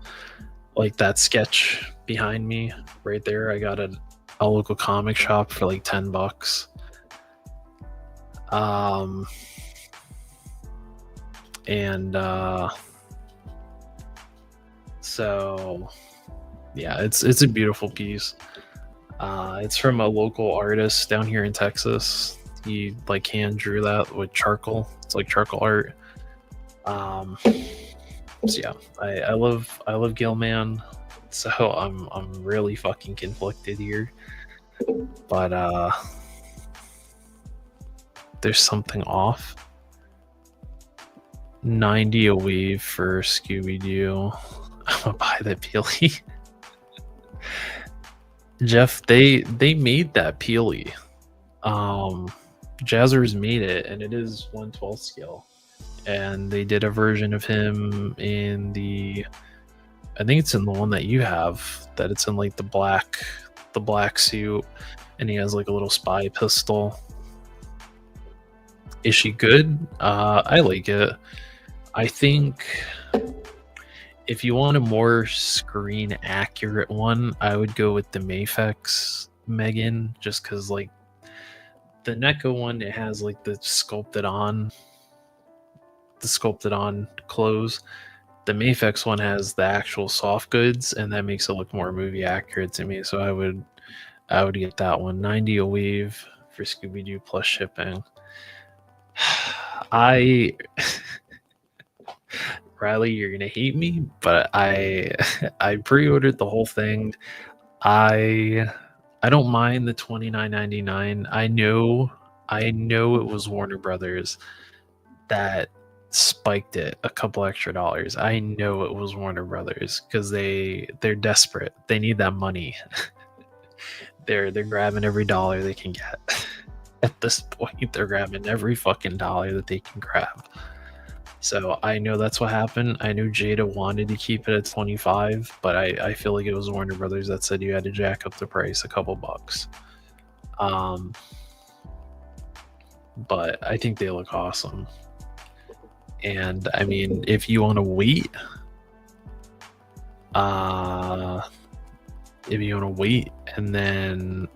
Like that sketch behind me, right there, I got a local comic shop for like $10. So yeah, it's a beautiful piece. It's from a local artist down here in Texas. He like hand drew that with charcoal. It's like charcoal art. So yeah, I love Gillman. So I'm really fucking conflicted here. But there's something off. 90 a wave for Scooby-Doo. I'm gonna buy that Peely. Jeff, they made that Peely. Jazzers made it, and it is 1/12 scale. And they did a version of him in the, I think it's in the one that you have, that it's in like the black suit, and he has like a little spy pistol. Is she good? I like it. I think if you want a more screen accurate one, I would go with the Mafex Megan, just because like the NECA one, it has like the sculpted on clothes. The Mafex one has the actual soft goods, and that makes it look more movie accurate to me. So I would get that one. 90 a wave for Scooby-Doo plus shipping. I Riley, you're gonna hate me, but I pre-ordered the whole thing. I don't mind the $29.99. I know it was Warner Brothers that spiked it a couple extra dollars. I know it was Warner Brothers because they're desperate. They need that money. they're grabbing every dollar they can get. At this point, they're grabbing every fucking dollar that they can grab. So I know that's what happened. I knew Jada wanted to keep it at 25, but I feel like it was Warner Brothers that said you had to jack up the price a couple bucks. But I think they look awesome. And I mean, if you want to wait, and then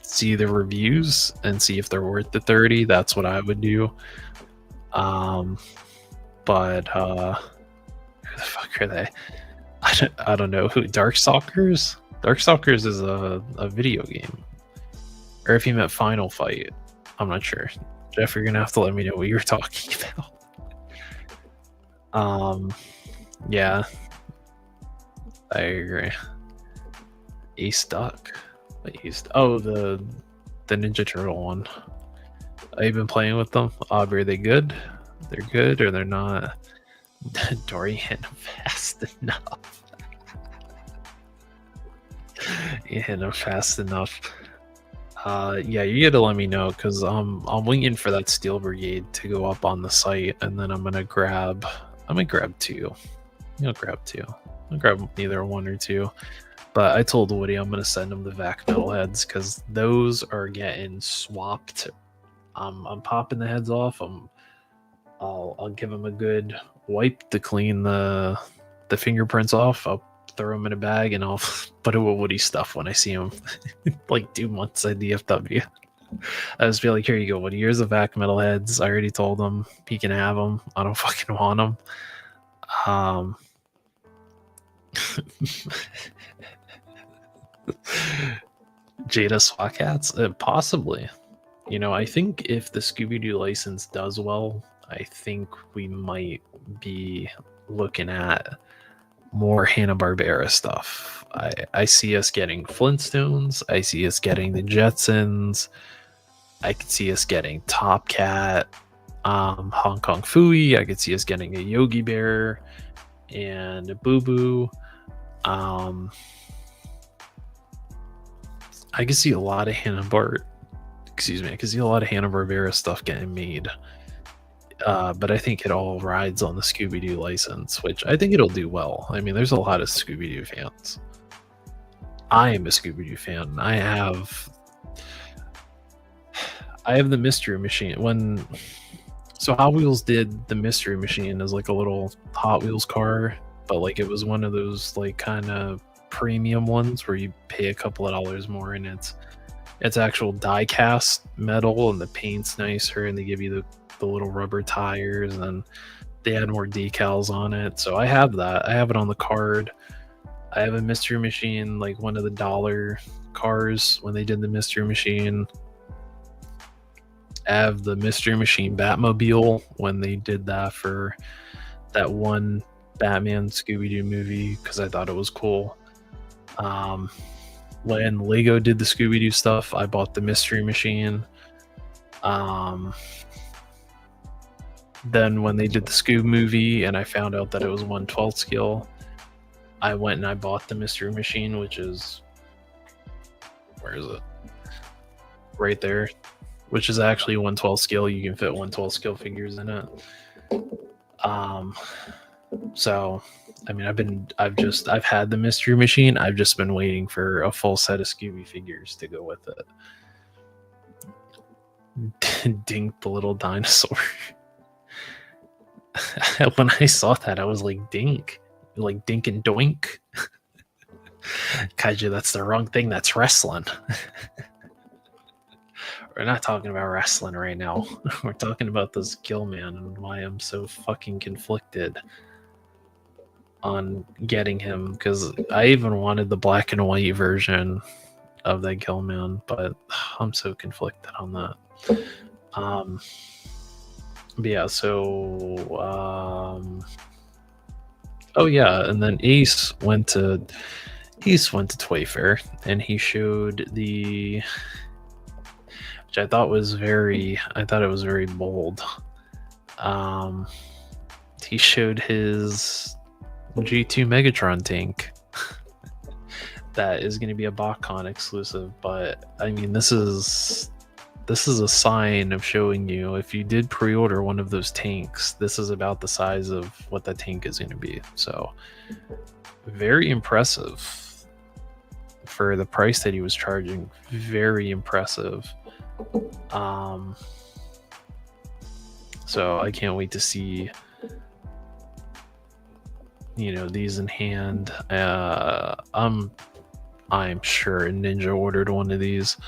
see the reviews and see if they're worth the 30, that's what I would do. But who the fuck are they? I don't know who. Darkstalkers? Darkstalkers is a video game. Or if you meant Final Fight, I'm not sure. Jeff, you're gonna have to let me know what you're talking about. Yeah, I agree. Ace Duck. Oh, the Ninja Turtle one. Have you been playing with them? Aubrey, are they good? They're good or they're not? Dorian, fast enough. Yeah, no, fast enough. Yeah, you gotta let me know because I'm waiting for that Steel Brigade to go up on the site, and then I'm gonna grab two. I'll grab two. I'll grab either one or two. But I told Woody I'm gonna send him the vac metal heads because those are getting swapped. I'm popping the heads off. I'll give him a good wipe to clean the fingerprints off. I'll throw them in a bag and I'll put it with Woody stuff when I see him like 2 months at DFW. I just be like, here you go, Woody. Here's the vac metal heads. I already told him he can have them. I don't fucking want them. Jada SWAT cats? Possibly. You know, I think if the Scooby-Doo license does well, I think we might be looking at more Hanna-Barbera stuff. I see us getting Flintstones. I see us getting the Jetsons. I could see us getting Top Cat, Hong Kong Phooey. I could see us getting a Yogi Bear and a Boo Boo. I could see a lot of Hanna-Barbera stuff getting made. But I think it all rides on the Scooby-Doo license, which I think it'll do well. I mean, there's a lot of Scooby-Doo fans. I am a Scooby-Doo fan. I have the Mystery Machine. So Hot Wheels did the Mystery Machine as like a little Hot Wheels car, but like it was one of those like kind of premium ones where you pay a couple of dollars more, and it's actual die cast metal, and the paint's nicer, and they give you the little rubber tires, and they add more decals on it. So I have that. I have it on the card. I have a Mystery Machine, like one of the dollar cars when they did the Mystery Machine. I have the Mystery Machine Batmobile when they did that for that one Batman Scooby-Doo movie because I thought it was cool. When Lego did the Scooby-Doo stuff, I bought the Mystery Machine. Then when they did the Scoob movie and I found out that it was 1/12 scale, I went and I bought the Mystery Machine, which is, where is it? Right there. which is actually 112 skill. You can fit 112 skill figures in it. So I mean, I've had the mystery machine. I've just been waiting for a full set of Scooby figures to go with it. Dink the little dinosaur. When I saw that, I was like, Dink, like Dink and Doink. Kaiju, that's the wrong thing. That's wrestling. We're not talking about wrestling right now. We're talking about this Gillman and why I'm so fucking conflicted on getting him, because I even wanted the black and white version of that Gillman, but I'm so conflicted on that. But yeah, so oh yeah, and then Ace went to Toy Fair and he showed the, which I thought it was very bold. He showed his G2 Megatron tank that is going to be a BotCon exclusive, but I mean, this is a sign of showing you, if you did pre-order one of those tanks, this is about the size of what that tank is going to be. So very impressive for the price that he was charging. Very impressive. So I can't wait to see, you know, these in hand. I'm sure Ninja ordered one of these.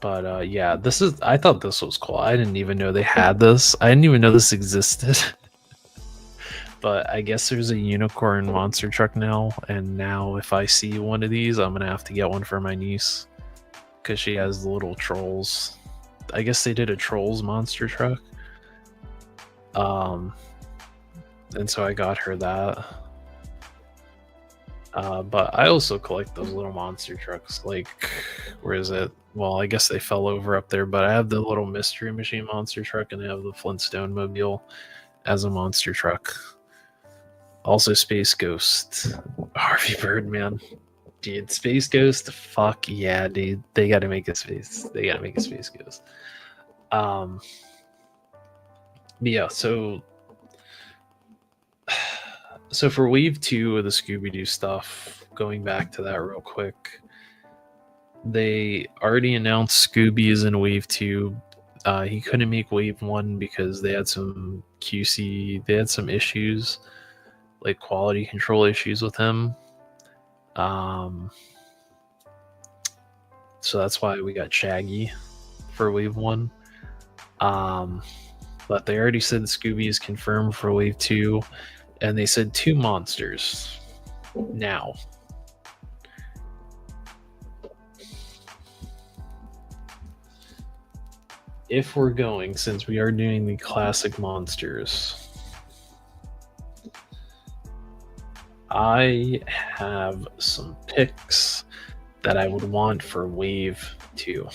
But yeah, I thought this was cool. I didn't even know they had this. I didn't even know this existed. But I guess there's a unicorn monster truck now, and now if I see one of these, I'm gonna have to get one for my niece because she has the little trolls. I guess they did a trolls monster truck. And so I got her that. But I also collect those little monster trucks. Like, where is it? Well, I guess they fell over up there, but I have the little mystery machine monster truck and I have the Flintstone mobile as a monster truck. Also Space Ghost. Harvey Birdman. Dude, Space Ghost, fuck yeah, dude. They gotta make a Space Ghost. But yeah, so for Wave 2 of the Scooby-Doo stuff, going back to that real quick, they already announced Scooby is in Wave 2. He couldn't make Wave 1 because they had some issues, like quality control issues with him. So that's why we got Shaggy for Wave 1. But they already said Scooby is confirmed for Wave 2. And they said 2 monsters. Now, if we're going, since we are doing the classic monsters, I have some picks that I would want for Wave 2.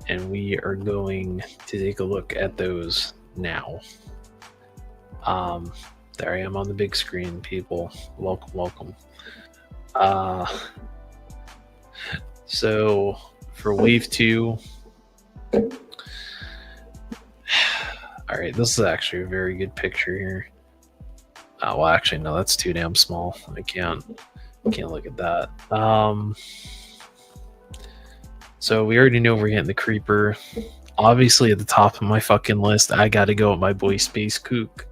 And we are going to take a look at those now. There I am on the big screen, people. Welcome. So for Wave 2, all right, this is actually a very good picture here. Well, actually, no, that's too damn small. I can't look at that. So we already know we're getting the Creeper. Obviously, at the top of my fucking list, I got to go with my boy Space Kook.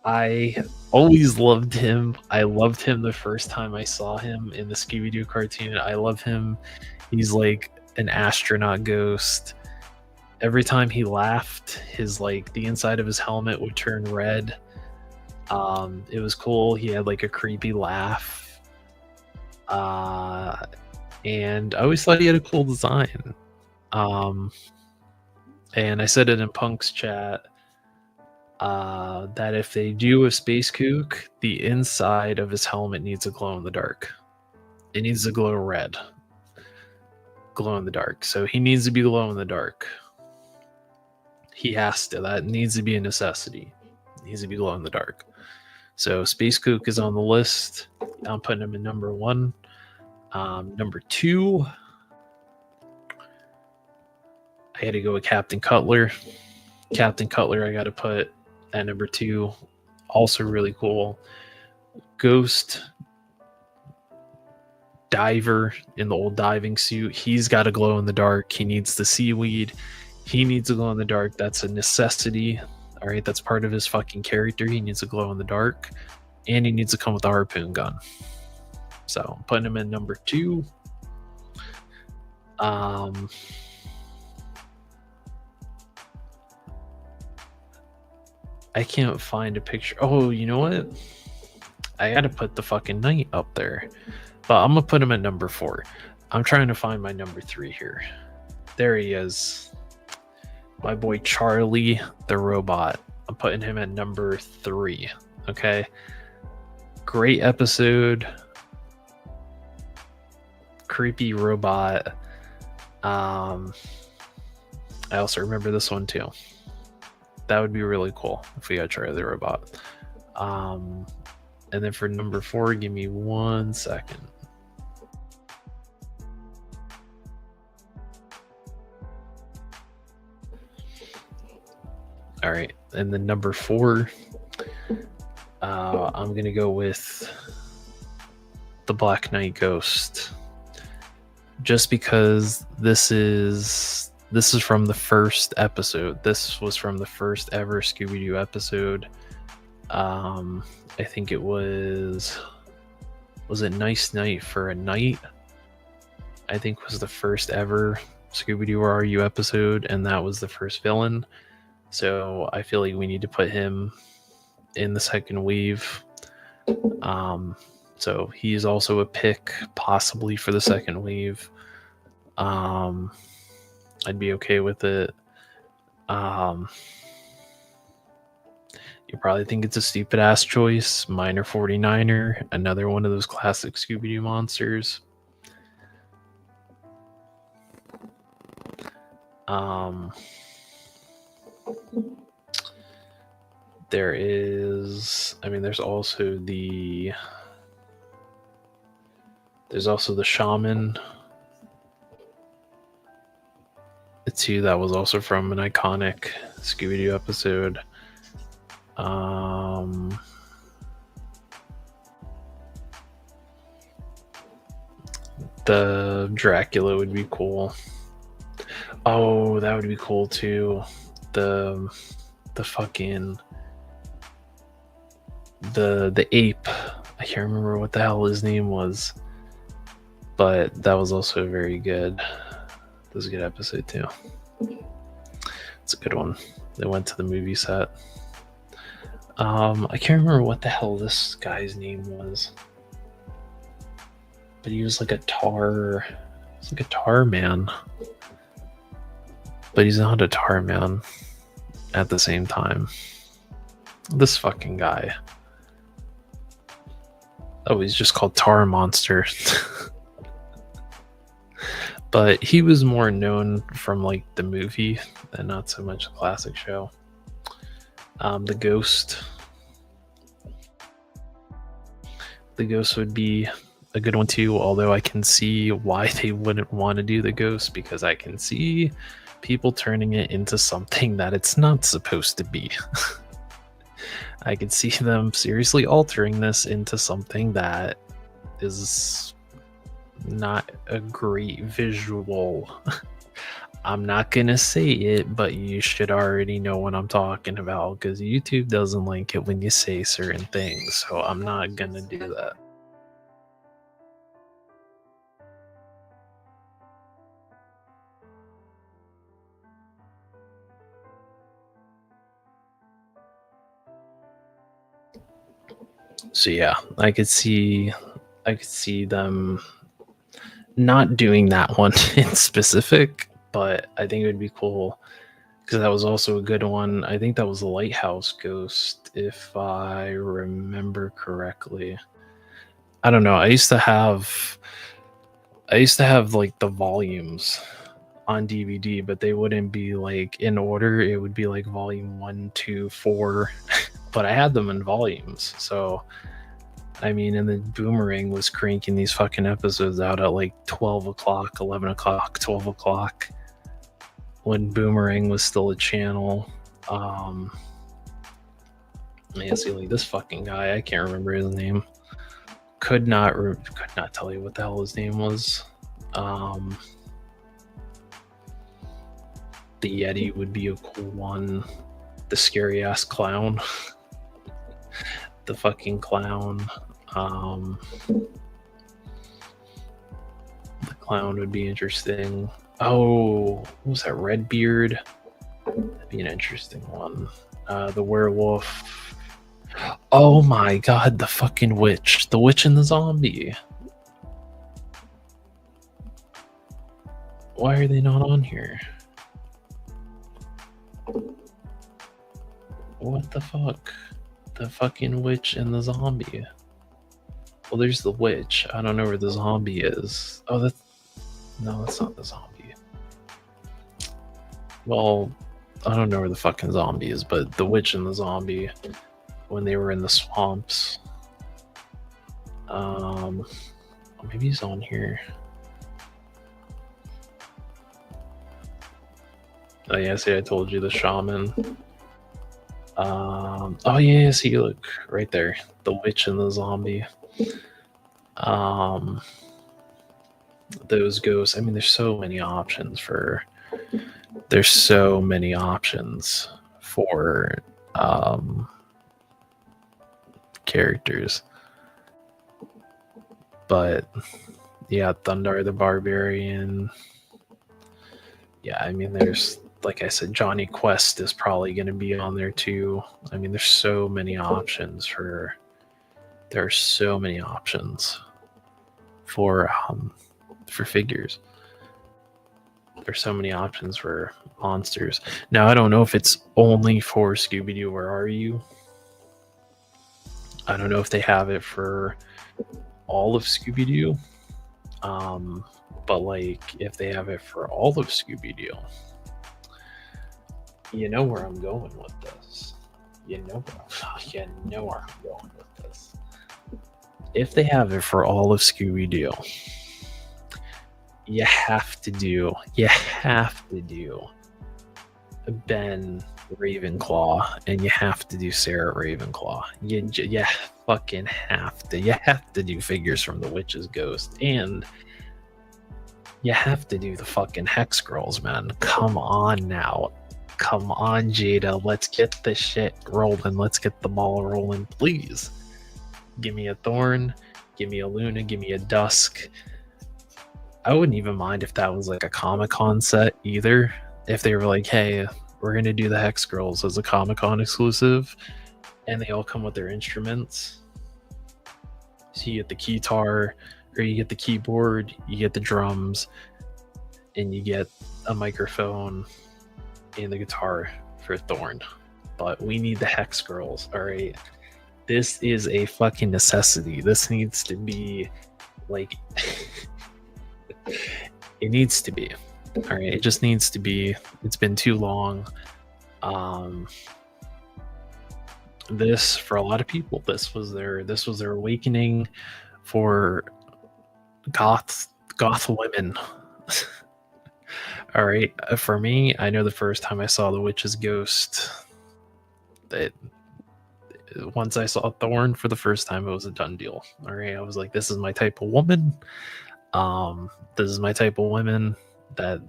I always loved him. I loved him the first time I saw him in the Scooby-Doo cartoon. I love him. He's like an astronaut ghost. Every time he laughed, the inside of his helmet would turn red. It was cool. He had like a creepy laugh. And I always thought he had a cool design. And I said it in Punk's chat, that if they do a Space Kook, the inside of his helmet needs to glow in the dark. It needs to glow red. Glow in the dark. So he needs to be glow in the dark. He has to. That needs to be a necessity. It needs to be glow in the dark. So Space Kook is on the list. I'm putting him in number 1. Number 2, I had to go with Captain Cutler. Captain Cutler, I got to put at number 2. Also really cool. Ghost diver in the old diving suit. He's got to glow in the dark. He needs the seaweed. He needs to glow in the dark. That's a necessity. All right, that's part of his fucking character. He needs to glow in the dark, and he needs to come with a harpoon gun. So I'm putting him in number 2. I can't find a picture. Oh, you know what? I gotta put the fucking knight up there. But I'm gonna put him at number 4. I'm trying to find my number 3 here. There he is. My boy Charlie the robot. I'm putting him at number 3. Okay. Great episode. Creepy robot. I also remember this one too. That would be really cool if we got Charlie the robot. And then for number 4, give me 1 second. All right, and then number 4, I'm gonna go with the Black Knight Ghost, just because this is from the first episode. This was from the first ever Scooby-Doo episode. I think it was it Nice Night for a Night? I think was the first ever Scooby-Doo Where Are You episode, and that was the first villain. So I feel like we need to put him in the second wave. So he's also a pick possibly for the second wave. I'd be okay with it. You probably think it's a stupid ass choice. Minor 49er, another one of those classic Scooby-Doo monsters. There's also the shaman. Too, that was also from an iconic Scooby-Doo episode. The Dracula would be cool. Oh, that would be cool too. The fucking the ape. I can't remember what the hell his name was, but that was also very good. That was a good episode too. It's a good one. They went to the movie set. I can't remember what the hell this guy's name was, but he was like a tar man, but he's not a tar man at the same time. This fucking guy. Oh, he's just called Tar Monster. But he was more known from like the movie and not so much the classic show. The Ghost. The Ghost would be a good one too, although I can see why they wouldn't want to do the Ghost, because I can see people turning it into something that it's not supposed to be. I could see them seriously altering this into something that is not a great visual. I'm not gonna say it, but you should already know what I'm talking about, because YouTube doesn't like it when you say certain things, so I'm not gonna do that. So yeah, I could see them not doing that one in specific, but I think it would be cool because that was also a good one. I think that was the Lighthouse Ghost, if I remember correctly. I don't know. I used to have like the volumes on DVD, but they wouldn't be like in order. It would be like volume 1, 2, 4. but I had them in volumes. So, I mean, and then Boomerang was cranking these fucking episodes out at like 12 o'clock, 11 o'clock, 12 o'clock when Boomerang was still a channel. Yeah, see, like this fucking guy, I can't remember his name. Could not tell you what the hell his name was. The Yeti would be a cool one. The scary ass clown. The fucking clown. The clown would be interesting. Oh, what was that? Redbeard? That'd be an interesting one. The werewolf. Oh my god, the fucking witch. The witch and the zombie. Why are they not on here? What the fuck? The fucking witch and the zombie. Well, there's the witch. I don't know where the zombie is. Oh, that's... No, that's not the zombie. Well, I don't know where the fucking zombie is, but the witch and the zombie, when they were in the swamps. Maybe he's on here. Oh yeah, see, I told you, the shaman. Oh yeah, see, look right there, the witch and the zombie. Those ghosts. I mean, there's so many options for. There's so many options for characters, but yeah, Thundar the Barbarian. Yeah, I mean, there's, like I said, Johnny Quest is probably going to be on there too. I mean, there's so many options for. There's so many options for figures. There's so many options for monsters. Now, I don't know if it's only for Scooby-Doo, Where Are You? I don't know if they have it for all of Scooby-Doo. But like, if they have it for all of Scooby-Doo, you know where I'm going with this. You know where I'm going with this. If they have it for all of Scooby-Doo, you have to do Ben Ravenclaw, and you have to do Sarah Ravenclaw. You fucking have to. You have to do figures from the Witch's Ghost, and you have to do the fucking Hex Girls, man. Come on now. Come on, Jada. Let's get this shit rolling. Let's get the ball rolling, please. Give me a Thorn. Give me a Luna. Give me a Dusk. I wouldn't even mind if that was like a Comic-Con set either. If they were like, hey, we're going to do the Hex Girls as a Comic-Con exclusive, and they all come with their instruments. So you get the keytar, or you get the keyboard, you get the drums, and you get a microphone and the guitar for Thorn. But we need the Hex Girls, alright? This is a fucking necessity. This needs to be like... It needs to be. Alright, it just needs to be. It's been too long. This, for a lot of people, this was their awakening for goth women. Alright, for me, I know the first time I saw the Witch's Ghost, that once I saw Thorn for the first time, it was a done deal. Alright, I was like, this is my type of woman. This is my type of woman that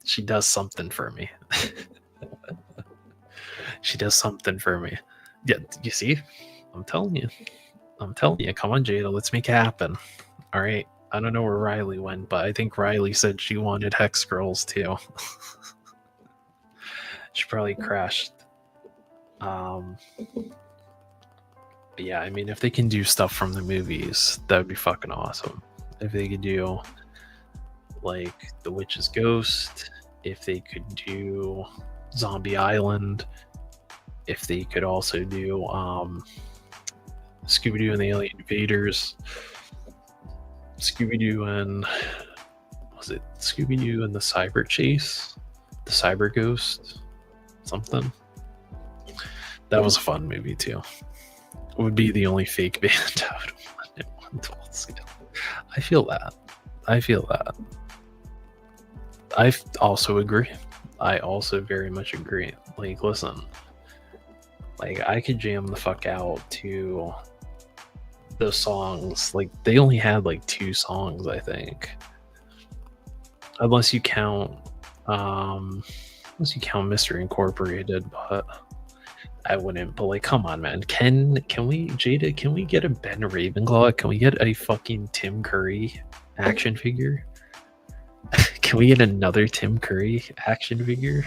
she does something for me. She does something for me. Yeah, you see? I'm telling you. Come on, Jada, let's make it happen. All right. I don't know where Riley went, but I think Riley said she wanted Hex Girls too. She probably crashed. But yeah, I mean, if they can do stuff from the movies, that would be fucking awesome. If they could do like The Witch's Ghost, if they could do Zombie Island, if they could also do Scooby-Doo and the Alien Invaders, Scooby-Doo and was it Scooby-Doo and the Cyber Chase, the Cyber Ghost, something. That was a fun movie too. It would be the only fake band I would want at 1/12 scale. I feel that. I also agree. I also very much agree. Like, listen, like I could jam the fuck out to those songs. Like, they only had like 2 songs, I think, unless you count Mystery Incorporated, but I wouldn't. But like, come on, man. Can we, Jada? Can we get a Ben Ravenclaw? Can we get a fucking Tim Curry action figure? Can we get another Tim Curry action figure?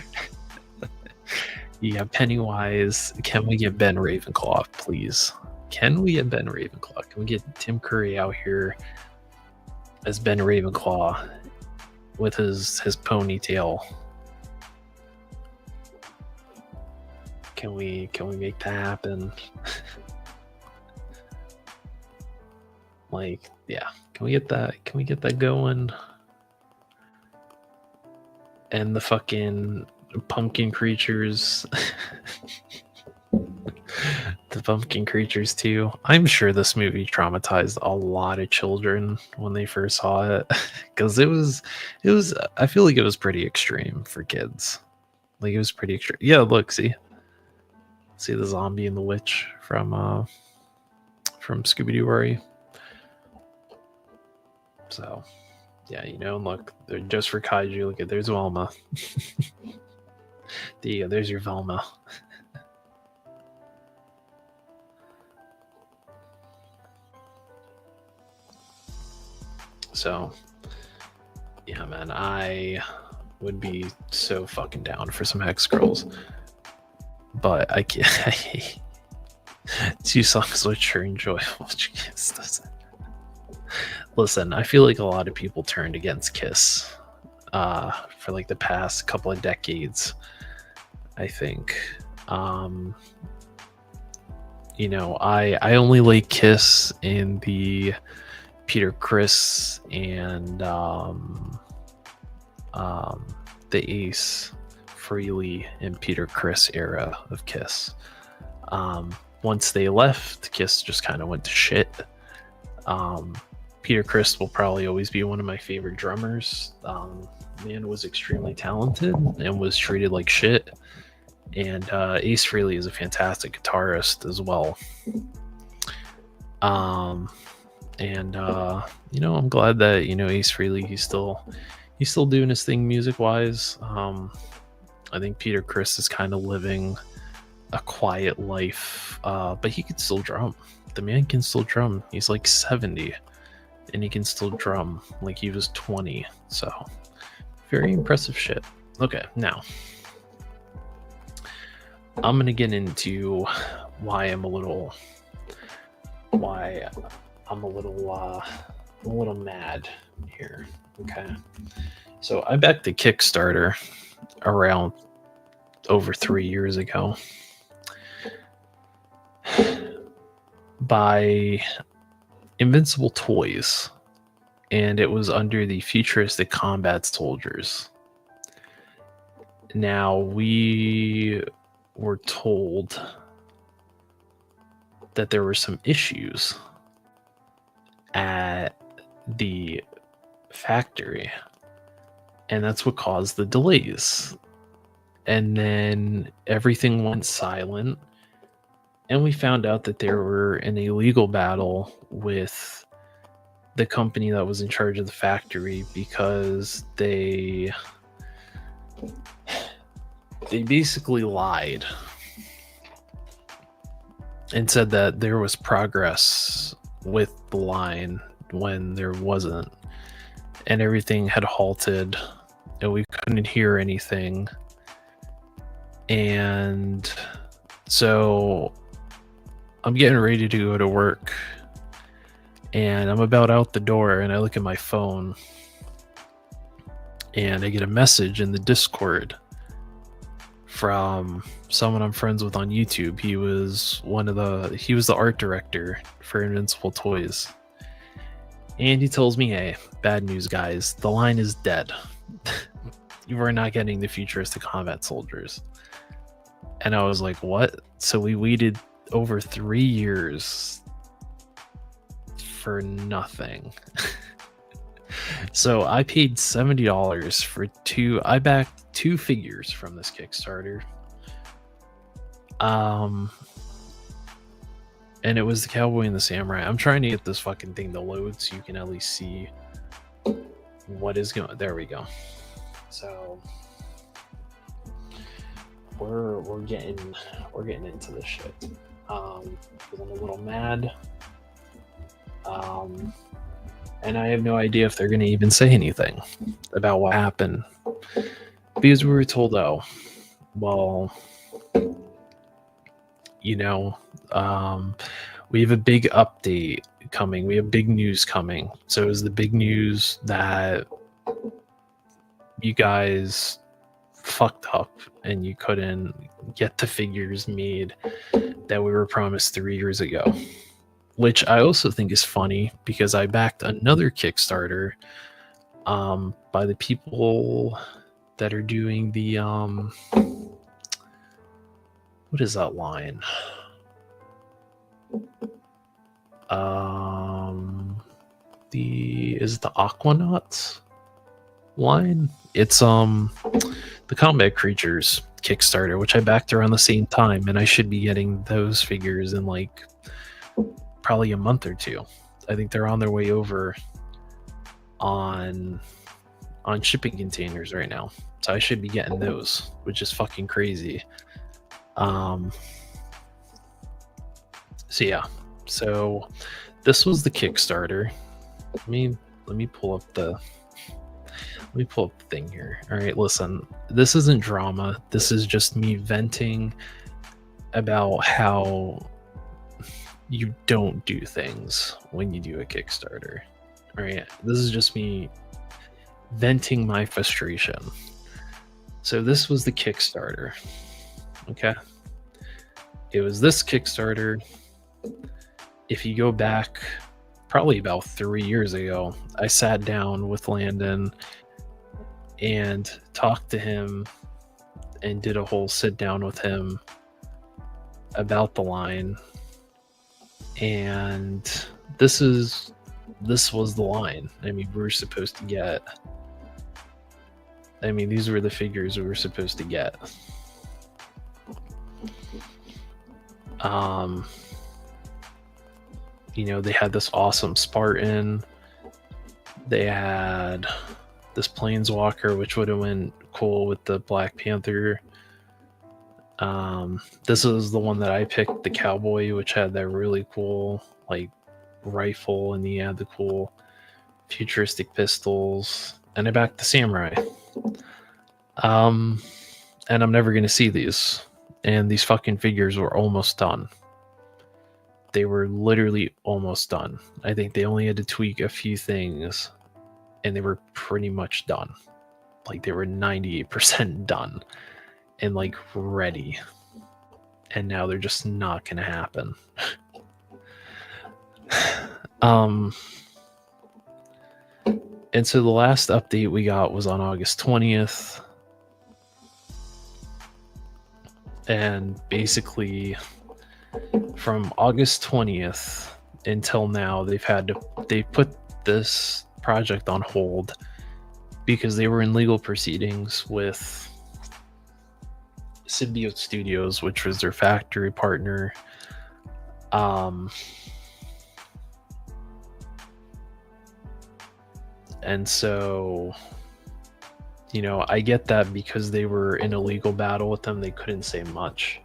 Yeah, Pennywise. Can we get Ben Ravenclaw, please? Can we get Ben Ravenclaw? Can we get Tim Curry out here as Ben Ravenclaw with his ponytail? Can we make that happen? Like, yeah, can we get that? Can we get that going? And the fucking pumpkin creatures. The pumpkin creatures too. I'm sure this movie traumatized a lot of children when they first saw it, because it was I feel like it was pretty extreme for kids. Like, it was pretty extreme. Yeah, look, see the zombie and the witch from Scooby-Doo Worry. So yeah, you know, look, they're just for kaiju. Look at, there's Velma. There you go, there's your Velma. So yeah, man, I would be so fucking down for some Hex Girls, but I can't. 2 songs which are enjoyable. Kiss doesn't. Listen, I feel like a lot of people turned against Kiss for like the past couple of decades. I think, you know, I only like Kiss in the Peter Criss and the Ace Frehley and Peter Criss era of Kiss. Once they left, Kiss just kind of went to shit. Peter Criss will probably always be one of my favorite drummers. Man was extremely talented and was treated like shit. And Ace Frehley is a fantastic guitarist as well. And you know, I'm glad that, you know, Ace Frehley, he's still doing his thing music wise. I think Peter Criss is kind of living a quiet life, but he can still drum. The man can still drum. He's like 70 and he can still drum like he was 20. So very impressive shit. Okay, now I'm gonna get into why I'm a little mad here. Okay, so I backed the Kickstarter around over 3 years ago by Invincible Toys, and it was under the Futuristic Combat Soldiers. Now, we were told that there were some issues at the factory, and that's what caused the delays. And then everything went silent, and we found out that there were in a legal battle with the company that was in charge of the factory, because they basically lied and said that there was progress with the line when there wasn't, and everything had halted and we couldn't hear anything. And so I'm getting ready to go to work, and I'm about out the door, and I look at my phone and I get a message in the Discord from someone I'm friends with on YouTube. He was the art director for Invincible Toys. And he tells me, hey, bad news, guys. The line is dead. You are not getting the Futuristic Combat Soldiers. And I was like, what? So we waited over 3 years for nothing. So I paid $70 for I backed 2 figures from this Kickstarter. And it was the Cowboy and the Samurai. I'm trying to get this fucking thing to load so you can at least see what is going. There we go. So we're getting into this shit. Because I'm a little mad. And I have no idea if they're going to even say anything about what happened. Because we were told, oh, well, you know, we have a big update coming. We have big news coming. So is the big news that you guys fucked up and you couldn't get the figures made that we were promised 3 years ago? Which I also think is funny because I backed another Kickstarter by the people that are doing the what is that line? Is it the Aquanauts line? It's the Combat Creatures Kickstarter, which I backed around the same time, and I should be getting those figures in like probably a month or two. I think they're on their way over on shipping containers right now, so I should be getting those, which is fucking crazy. So yeah, so this was the Kickstarter. Let me pull up the thing here. All right, listen, this isn't drama. This is just me venting about how you don't do things when you do a Kickstarter. All right, this is just me venting my frustration. So this was the Kickstarter. Okay, it was this Kickstarter. If you go back probably about 3 years ago, I sat down with Landon and talked to him and did a whole sit down with him about the line. And this was the line. I mean, we were supposed to get. I mean, these were the figures we were supposed to get. You know, they had this awesome Spartan. They had this Planeswalker, which would have been cool with the Black Panther. This is the one that I picked, the Cowboy, which had that really cool like rifle, and he had the cool futuristic pistols. And I backed the Samurai. And I'm never gonna see these. And these fucking figures were almost done. They were literally almost done. I think they only had to tweak a few things, and they were pretty much done. Like, they were 98% done and like ready. And now they're just not gonna happen. And so the last update we got was on August 20th. And basically from August 20th until now, they put this project on hold because they were in legal proceedings with Symbiote Studios, which was their factory partner. And so, you know, I get that because they were in a legal battle with them, they couldn't say much.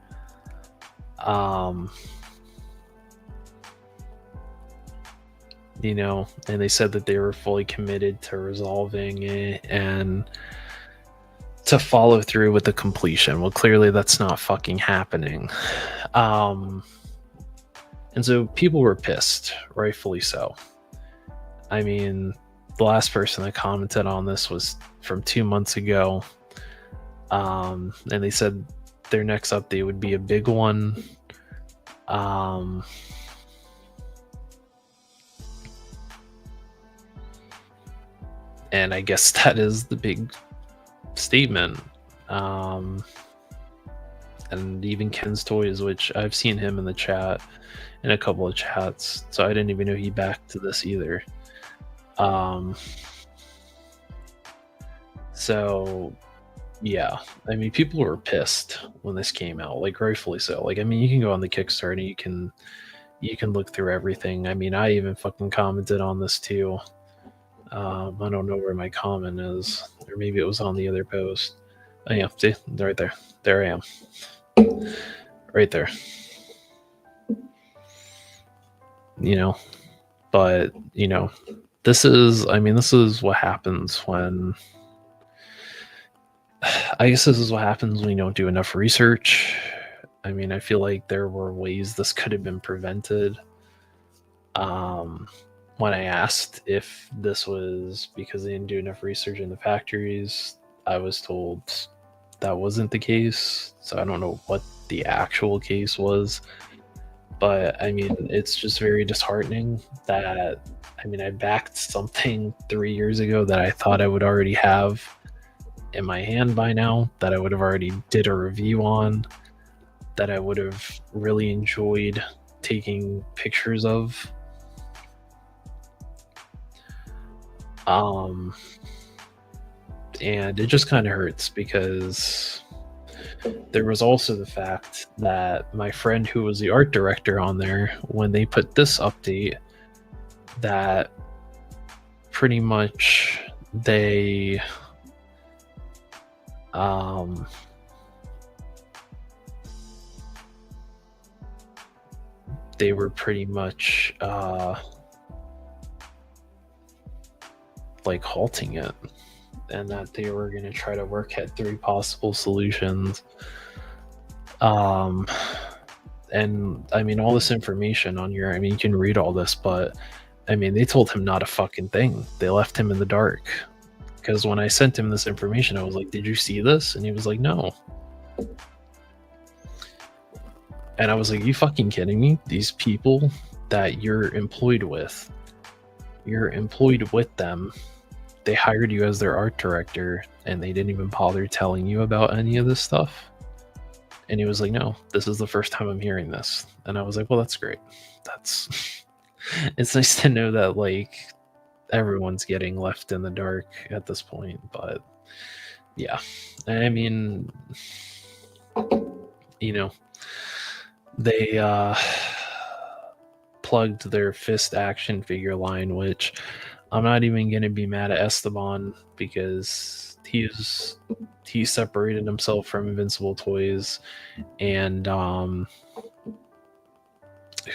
You know, and they said that they were fully committed to resolving it and to follow through with the completion. Well, clearly that's not fucking happening. And so people were pissed, rightfully so. I mean, the last person that commented on this was from 2 months ago. And they said their next update would be a big one. And I guess that is the big statement. and even Ken's Toys, which I've seen him in the chat, in a couple of chats, so I didn't even know he backed to this either. So yeah, I mean, people were pissed when this came out, like rightfully so. Like, I mean, you can go on the Kickstarter, you can look through everything. I mean, I even fucking commented on this too. I don't know where my comment is, or maybe it was on the other post. Oh yeah, see, right there. There I am. Right there. You know, but this is what happens when I guess this is what happens when you don't do enough research. I mean, I feel like there were ways this could have been prevented. When I asked if this was because they didn't do enough research in the factories, I was told that wasn't the case. So I don't know what the actual case was. But I mean, it's just very disheartening that I backed something 3 years ago that I thought I would already have in my hand by now, that I would have already did a review on, that I would have really enjoyed taking pictures of. And it just kind of hurts because there was also the fact that my friend who was the art director on there, when they put this update, that pretty much they were pretty much like halting it, and that they were going to try to work at 3 possible solutions. And I mean, all this information on here, I mean, you can read all this, but I mean, they told him not a fucking thing. They left him in the dark. Because when I sent him this information, I was like, did you see this? And he was like, no. And I was like, you fucking kidding me? These people that you're employed with them. They hired you as their art director, and they didn't even bother telling you about any of this stuff. And he was like, no, this is the first time I'm hearing this. And I was like, well, that's great. It's nice to know that, like, everyone's getting left in the dark at this point. But yeah, I mean, they plugged their fist action figure line, which I'm not even going to be mad at Esteban, because he separated himself from Invincible Toys, and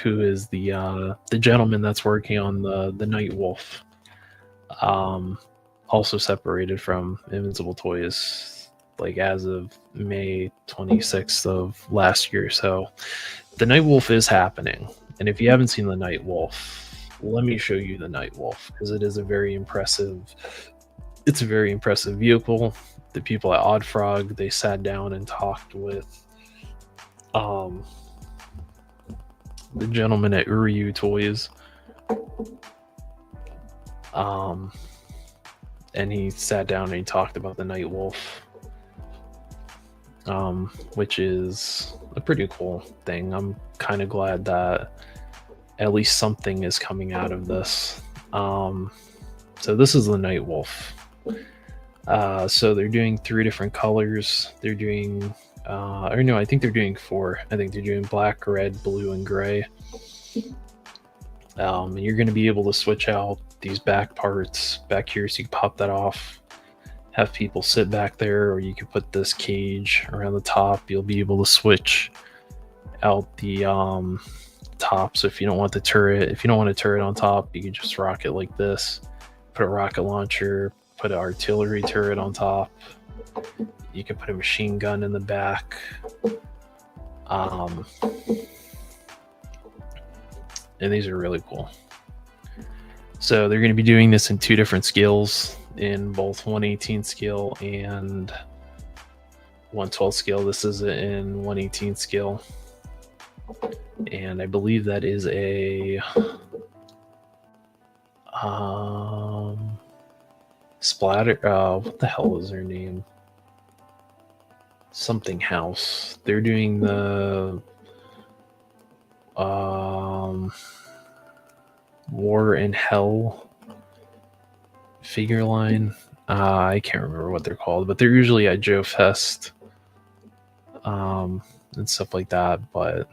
who is the gentleman that's working on the Night Wolf, also separated from Invincible Toys, like as of May 26th of last year. So the Night Wolf is happening, and if you haven't seen the Night Wolf, let me show you the Night Wolf, because it is a very impressive vehicle. The people at Odd Frog, they sat down and talked with the gentleman at Uryu Toys, and he sat down and he talked about the Night Wolf, which is a pretty cool thing. I'm kind of glad that at least something is coming out of this. So this is the Night Wolf. So they're doing 3 different colors. They're doing or no, I think they're doing 4. I think they're doing black, red, blue, and gray. And you're going to be able to switch out these back parts back here, so you can pop that off, have people sit back there, or you can put this cage around the top. You'll be able to switch out the top. So if you don't want a turret on top, you can just rock it like this. Put a rocket launcher, put an artillery turret on top. You can put a machine gun in the back. And these are really cool. So they're going to be doing this in 2 different scales, in both 1/18 scale and 1/12 scale. This is in 1/18 scale, and I believe that is a splatter. What the hell is her name? something house. They're doing the War in Hell figure line. I can't remember what they're called, but they're usually at Joe Fest and stuff like that. But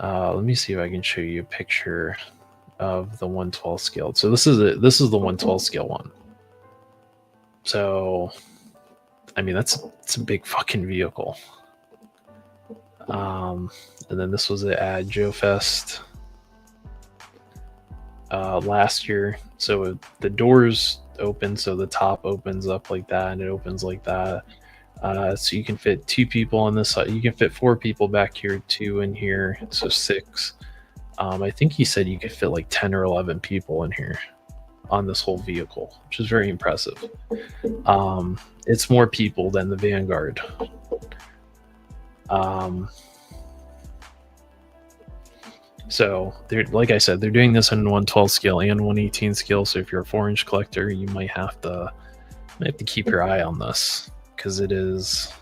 let me see if I can show you a picture of the 112 scale. So this is it. This is the 112 scale one. So, I mean, it's a big fucking vehicle. And then this was at Joe Fest last year. So the doors open, so the top opens up like that, and it opens like that. So you can fit 2 people on this side. You can fit 4 people back here, 2 in here, so 6. I think he said you could fit like 10 or 11 people in here on this whole vehicle, which is very impressive. It's more people than the Vanguard. So they're, like I said, they're doing this in 112 scale and 118 scale. So if you're a 4-inch collector, you might have to keep your eye on this, because it is.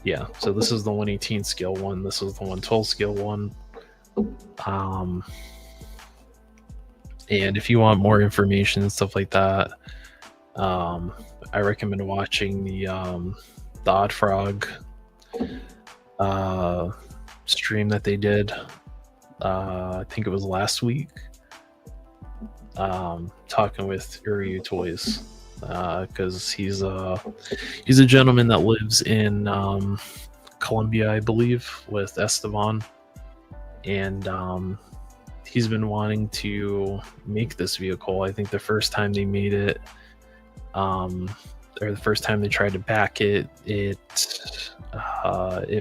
Yeah, so this is the 118 scale one. This is the 112 scale one. And if you want more information and stuff like that, I recommend watching the Odd Frog stream that they did. I think it was last week. Talking with Uryu Toys, because he's a gentleman that lives in Colombia, I believe, with Esteban, and he's been wanting to make this vehicle. I think the first time they made it, or the first time they tried to back it, it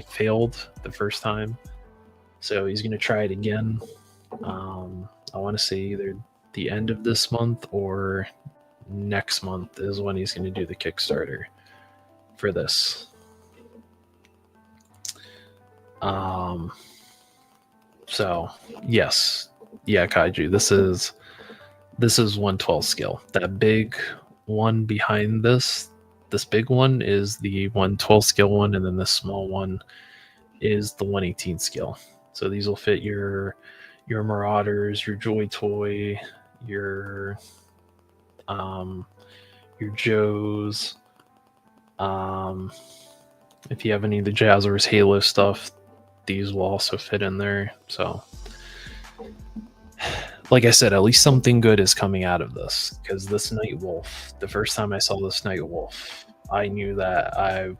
failed the first time. So he's going to try it again. I want to say either the end of this month or next month is when he's going to do the Kickstarter for this. So yes, yeah, Kaiju, this is 112 scale. That big one behind this big one is the 112 scale one, and then the small one is the 118 scale. So these will fit your Marauders, your Joy Toy, your Joes. If you have any of the Jazzers Halo stuff, these will also fit in there. So, like I said, at least something good is coming out of this, because this Night Wolf, the first time I saw this Night Wolf, I knew that I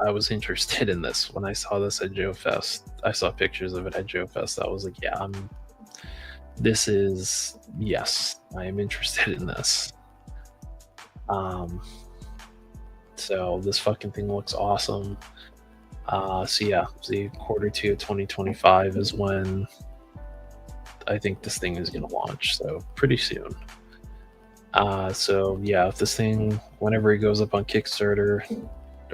was interested in this. When I saw this at Joe Fest, I saw pictures of it at Joe Fest. I was like, yeah, yes, I am interested in this. So this fucking thing looks awesome. So yeah, the quarter 2 of 2025 is when I think this thing is going to launch. So pretty soon. So yeah, if this thing, whenever it goes up on Kickstarter,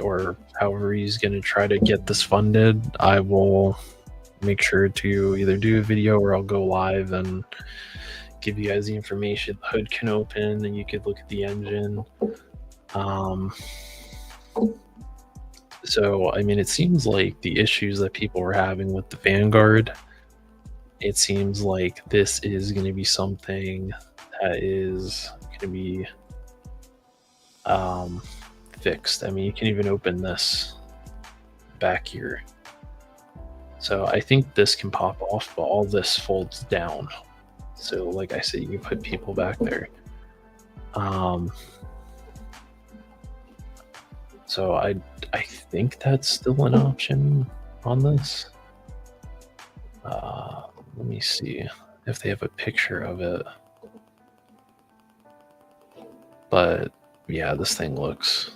or however he's going to try to get this funded, I will make sure to either do a video or I'll go live and give you guys the information. The hood can open and you could look at the engine. So, I mean, it seems like the issues that people were having with the Vanguard, it seems like this is going to be something that is going to be fixed. I mean, you can even open this back here. So I think this can pop off, but all this folds down. So like I said, you can put people back there. So I think that's still an option on this. Let me see if they have a picture of it. But yeah, this thing looks...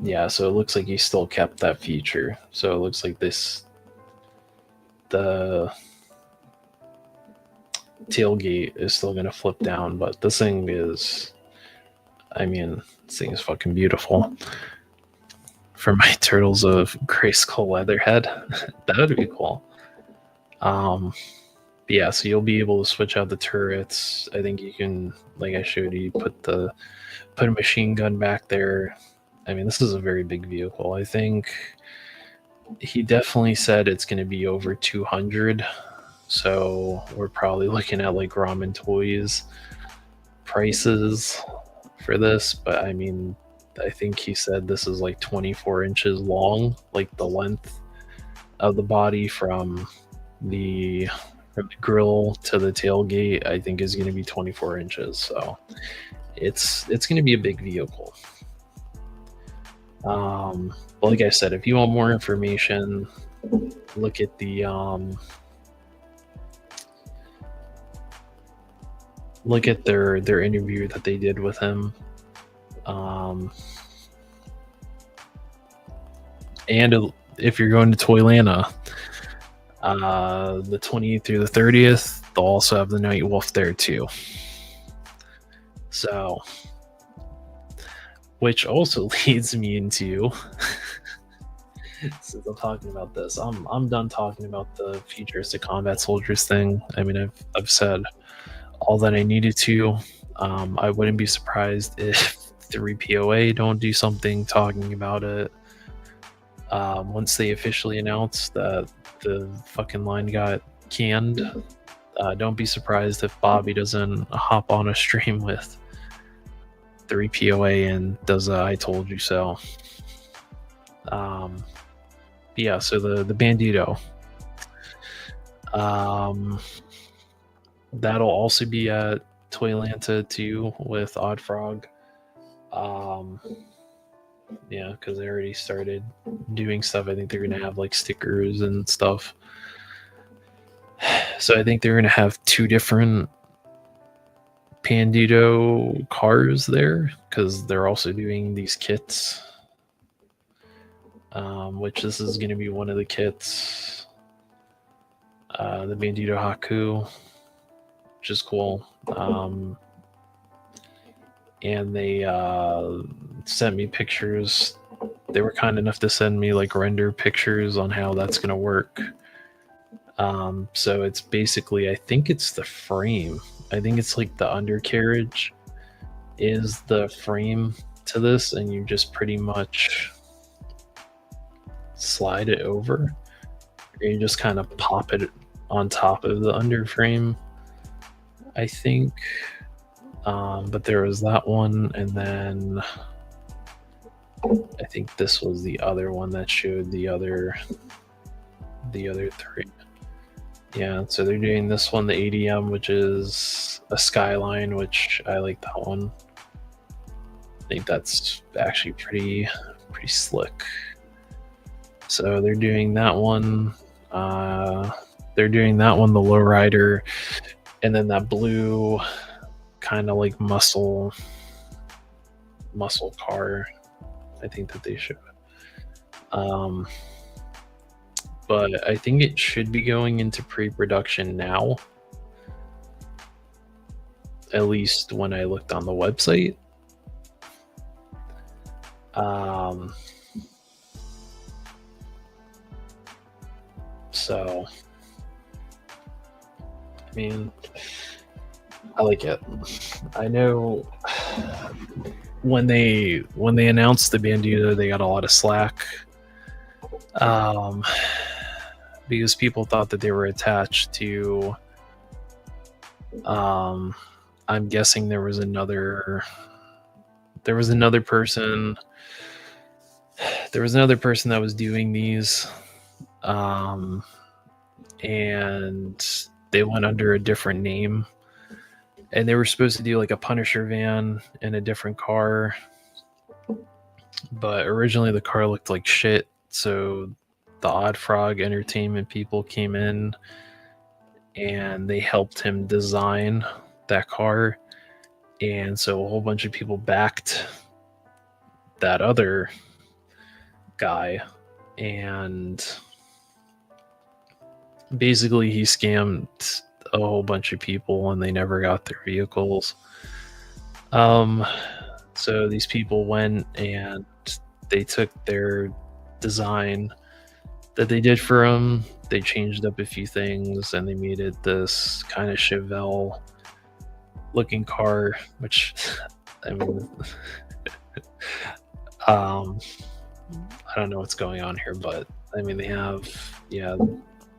Yeah, so it looks like he still kept that feature. So it looks like the tailgate is still going to flip down, but this thing is, I mean, this thing is fucking beautiful. For my Turtles of Grayskull Leatherhead, that would be cool. yeah, so you'll be able to switch out the turrets. I think you can, like I showed you, put a machine gun back there. I mean, this is a very big vehicle. I think he definitely said it's going to be over 200. So we're probably looking at like ramen toys prices for this. But I mean, I think he said this is like 24 inches long, like the length of the body from the grill to the tailgate. I think is going to be 24 inches. So it's going to be a big vehicle. Like I said, if you want more information, look at the look at their interview that they did with him. And if you're going to Toylanta, the 28th through the 30th, they'll also have the Night Wolf there too. So, which also leads me into since I'm talking about this, I'm done talking about the futuristic combat soldiers thing. I mean, I've said all that I needed to. I wouldn't be surprised if 3POA don't do something talking about it. Once they officially announce that the fucking line got canned, don't be surprised if Bobby doesn't hop on a stream with 3POA and does a I told you so. Yeah, so the Bandito. That'll also be at Toylanta too with Odd Frog. Yeah, because they already started doing stuff. I think they're gonna have like stickers and stuff. So I think they're gonna have 2 different Bandito cars there because they're also doing these kits. Which this is gonna be one of the kits. The Bandito Haku, which is cool. And they sent me pictures. They were kind enough to send me like render pictures on how that's gonna work. So it's basically, I think it's the frame. I think it's like the undercarriage is the frame to this, and you just pretty much slide it over. Or you just kind of pop it on top of the underframe, I think. But there was that one, and then I think this was the other one that showed the other 3. Yeah, so they're doing this one, the ADM, which is a Skyline, which I like that one. I think that's actually pretty slick. So they're doing that one. They're doing that one, the Lowrider, and then that blue kind of like muscle car, I think that they showed. But I think it should be going into pre-production now. At least when I looked on the website. So, I mean, I like it. I know when they announced the Bandito, they got a lot of slack. Because people thought that they were attached to I'm guessing there was another person that was doing these, and they went under a different name, and they were supposed to do like a Punisher van in a different car, but originally the car looked like shit, so the Odd Frog Entertainment people came in and they helped him design that car, and so a whole bunch of people backed that other guy, and basically he scammed a whole bunch of people and they never got their vehicles. So these people went and they took their design that they did for him. They changed up a few things and they made it this kind of Chevelle looking car, which I mean, I don't know what's going on here, but I mean, they have,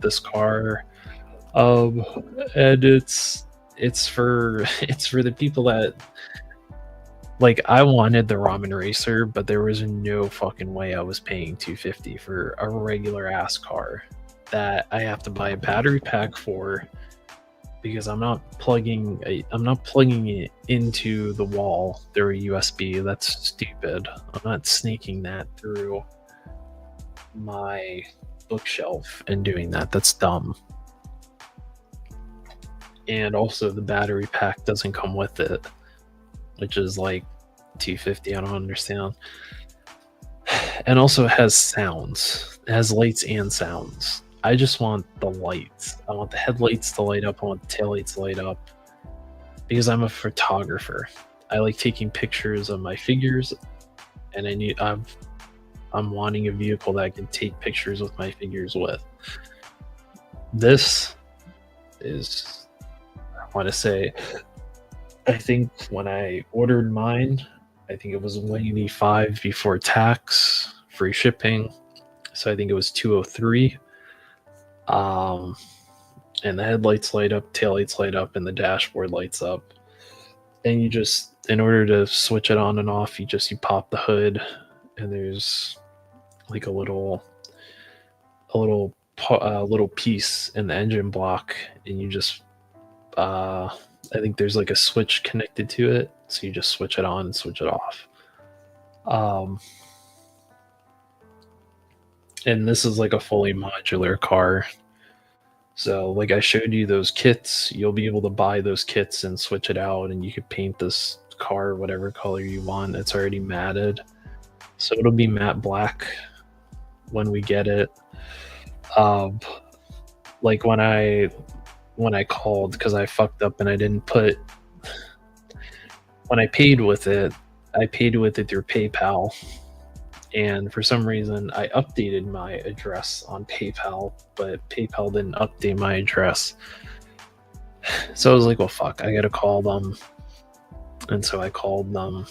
this car, and it's for it's for the people that like. I wanted the ramen racer, but there was no fucking way I was paying $250 for a regular ass car that I have to buy a battery pack for, because I'm not plugging it into the wall through a USB. That's stupid. I'm not sneaking that through my bookshelf and doing that. That's dumb. And also the battery pack doesn't come with it, which is like $250. I don't understand. And also it has sounds. It has lights and sounds. I just want the lights. I want the headlights to light up. I want the taillights to light up. Because I'm a photographer. I like taking pictures of my figures, and I'm wanting a vehicle that I can take pictures with my figures with. This is, I want to say, I think when I ordered mine, I think it was $185 before tax, free shipping. So I think it was $203. And the headlights light up, taillights light up, and the dashboard lights up. And you just, in order to switch it on and off, you pop the hood, and there's like a little piece in the engine block, and you just, I think there's like a switch connected to it, so you just switch it on and switch it off. And this is like a fully modular car. So like I showed you those kits, you'll be able to buy those kits and switch it out, and you could paint this car whatever color you want. It's already matted. So it'll be matte black when we get it. Like when I called, because I fucked up and I didn't put, when I paid with it through PayPal. And for some reason, I updated my address on PayPal, but PayPal didn't update my address. So I was like, well, fuck, I gotta call them. And so I called them,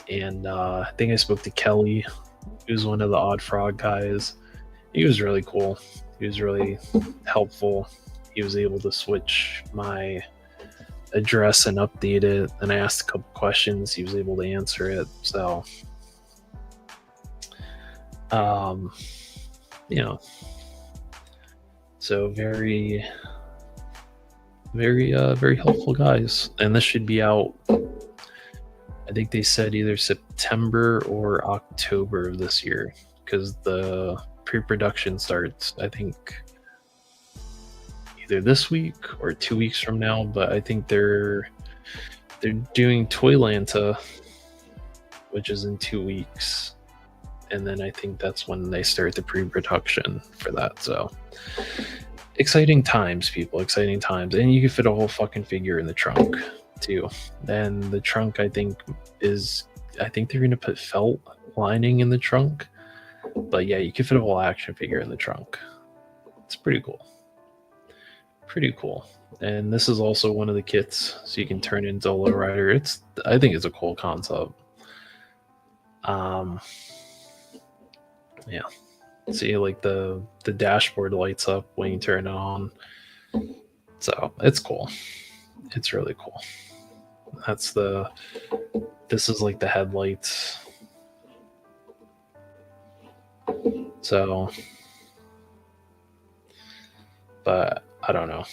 and I think I spoke to Kelly, who's one of the Odd Frog guys. He was really cool. He was really helpful. He was able to switch my address and update it. And I asked a couple questions. He was able to answer it. So, so very, very helpful guys. And this should be out, I think they said either September or October of this year, because the pre-production starts, I think, either this week or 2 weeks from now. But I think they're doing Toylanta, which is in 2 weeks, and then I think that's when they start the pre-production for that. So exciting times, people, exciting times. And you can fit a whole fucking figure in the trunk too. And the trunk, I think they're gonna put felt lining in the trunk. But yeah, you can fit a whole action figure in the trunk. It's pretty cool. Pretty cool. And this is also one of the kits, so you can turn it into a lowrider. I think it's a cool concept. Yeah. See, like the dashboard lights up when you turn it on. So it's cool. It's really cool. This is like the headlights. So, but I don't know.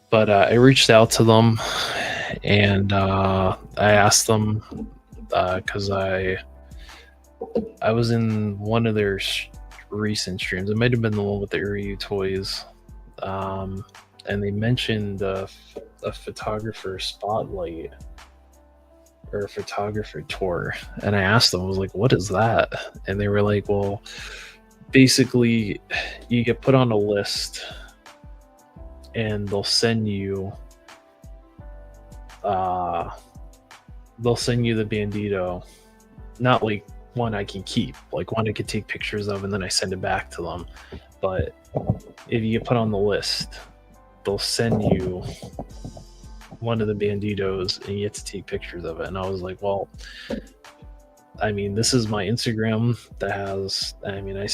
But I reached out to them, and I asked them, because I was in one of their recent streams. It might have been the one with the Uryu toys, and they mentioned a photographer spotlight or a photographer tour, and I asked them, I was like, what is that? And they were like, well, basically you get put on a list and they'll send you they'll send you the Bandito, not like one I can keep, like one I could take pictures of and then I send it back to them. But if you get put on the list, they'll send you one of the Banditos and you get to take pictures of it. And I was like, well, I mean, this is my Instagram that has, I mean, I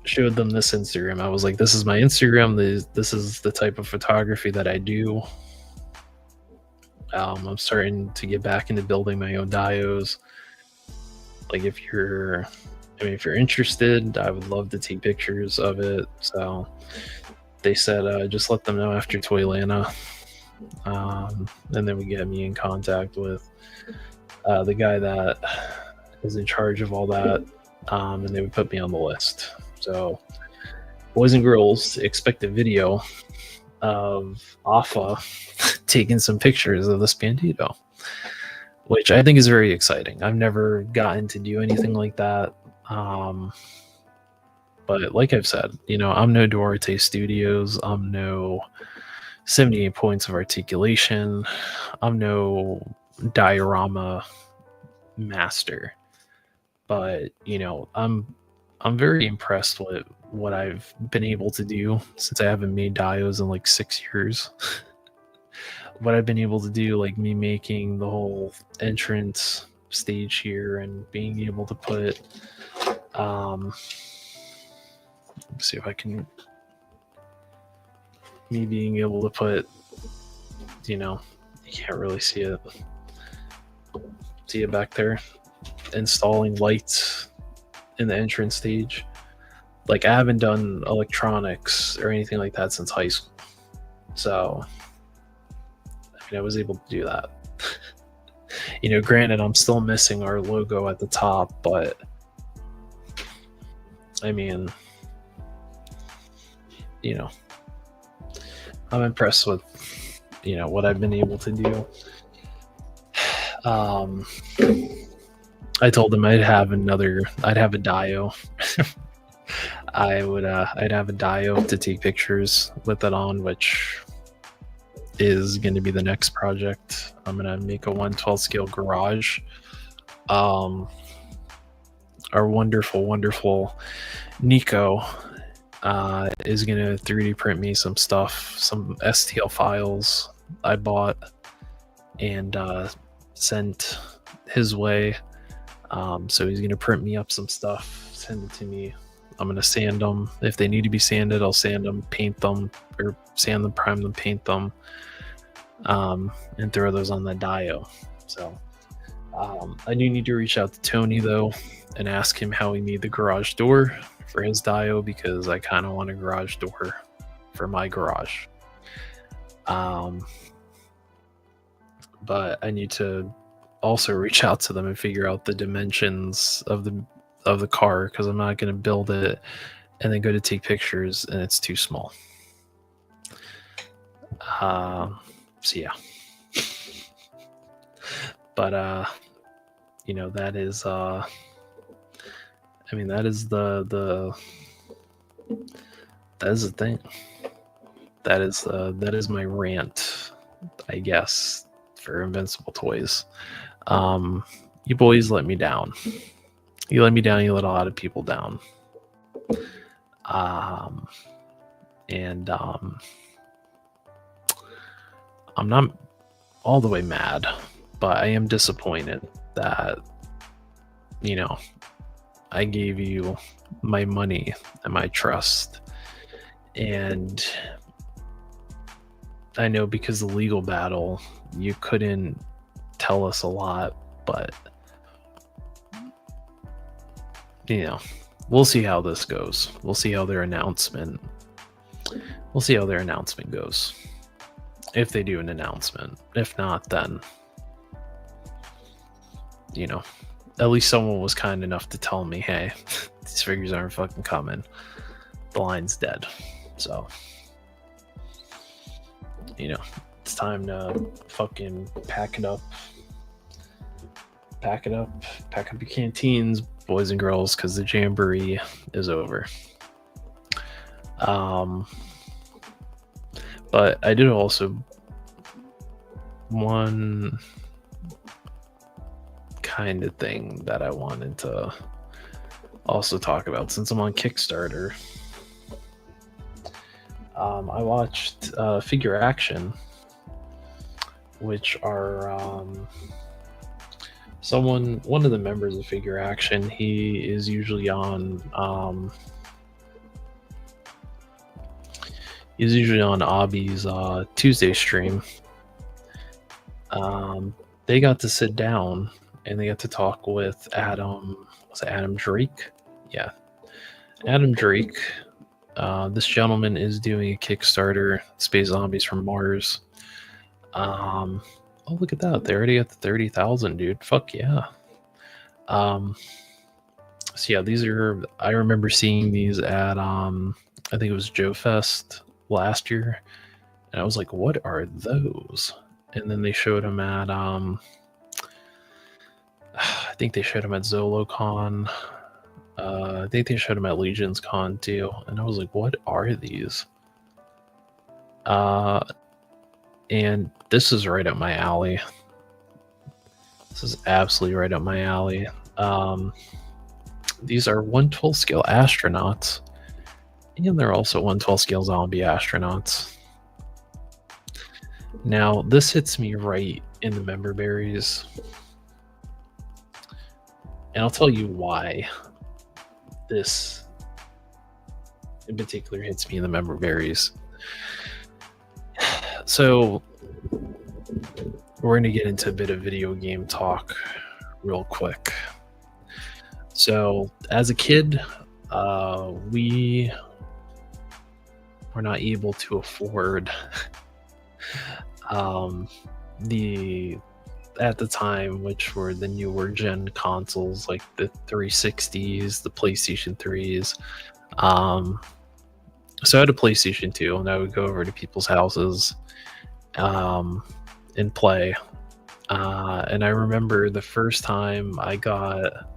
showed them this Instagram. I was like, this is my Instagram. This is the type of photography that I do. I'm starting to get back into building my own dios. Like if you're interested, I would love to take pictures of it. So they said, just let them know after Toylanta. And then we get me in contact with the guy that is in charge of all that. And they would put me on the list. So boys and girls, expect a video of Afa taking some pictures of this Bandito, which I think is very exciting. I've never gotten to do anything like that. But like I've said, you know, I'm no Duarte Studios. I'm no 78 points of articulation. I'm no diorama master. But, you know, I'm very impressed with what I've been able to do since I haven't made dios in like 6 years. What I've been able to do, like me making the whole entrance stage here and being able to put let's see if I can, me being able to put, you know, you can't really see it back there, installing lights in the entrance stage. Like I haven't done electronics or anything like that since high school, so I mean I was able to do that. You know, granted I'm still missing our logo at the top, but I mean, you know, I'm impressed with, you know, what I've been able to do. I told them I'd have a dio. I'd have a dio to take pictures with it on, which is going to be the next project. I'm going to make a 1/12 scale garage. Our wonderful Nico is going to 3D print me some stuff, some STL files I bought and sent his way. So he's going to print me up some stuff, send it to me. I'm going to sand them. If they need to be sanded, I'll sand them, paint them, or sand them, prime them, paint them, and throw those on the dio. So I do need to reach out to Tony, though, and ask him how he made the garage door for his dio, because I kind of want a garage door for my garage. But I need to also reach out to them and figure out the dimensions of the car, because I'm not going to build it and then go to take pictures and it's too small. So yeah. But you know, that is I mean, that is the thing. That is my rant, I guess, for Invincible Toys. You boys let me down. You let me down. You let a lot of people down. And I'm not all the way mad, but I am disappointed that, you know, I gave you my money and my trust, and I know because of the legal battle, you couldn't tell us a lot, but you know, we'll see how this goes. We'll see how their announcement goes. If they do an announcement. If not, then, you know, at least someone was kind enough to tell me, hey, these figures aren't fucking coming. The line's dead. So, you know, it's time to fucking pack up your canteens, boys and girls, because the jamboree is over. But I did also one kind of thing that I wanted to also talk about since I'm on Kickstarter. I watched Figure Action, which are one of the members of Figure Action. He is usually on Obby's Tuesday stream. They got to sit down and they got to talk with Adam. Was it Adam Drake? Yeah, Adam Drake. This gentleman is doing a Kickstarter, Space Zombies from Mars. Oh, look at that! They already got the 30,000, dude. Fuck yeah. So yeah, these are. I remember seeing these at I think it was Joe Fest last year, and I was like, "What are those?" And then they showed them at I think they showed them at ZoloCon. I think they showed them at Legions Con too, and I was like, "What are these?" And this is right up my alley. This is absolutely right up my alley. These are 1/12 scale astronauts, and they're also 1/12 scale zombie astronauts. Now, this hits me right in the member berries, and I'll tell you why this in particular hits me in the member berries. So, we're going to get into a bit of video game talk real quick. So, as a kid, we were not able to afford at the time, which were the newer gen consoles like the 360s, the PlayStation 3s. So I had a PlayStation 2, and I would go over to people's houses and play. And I remember the first time I got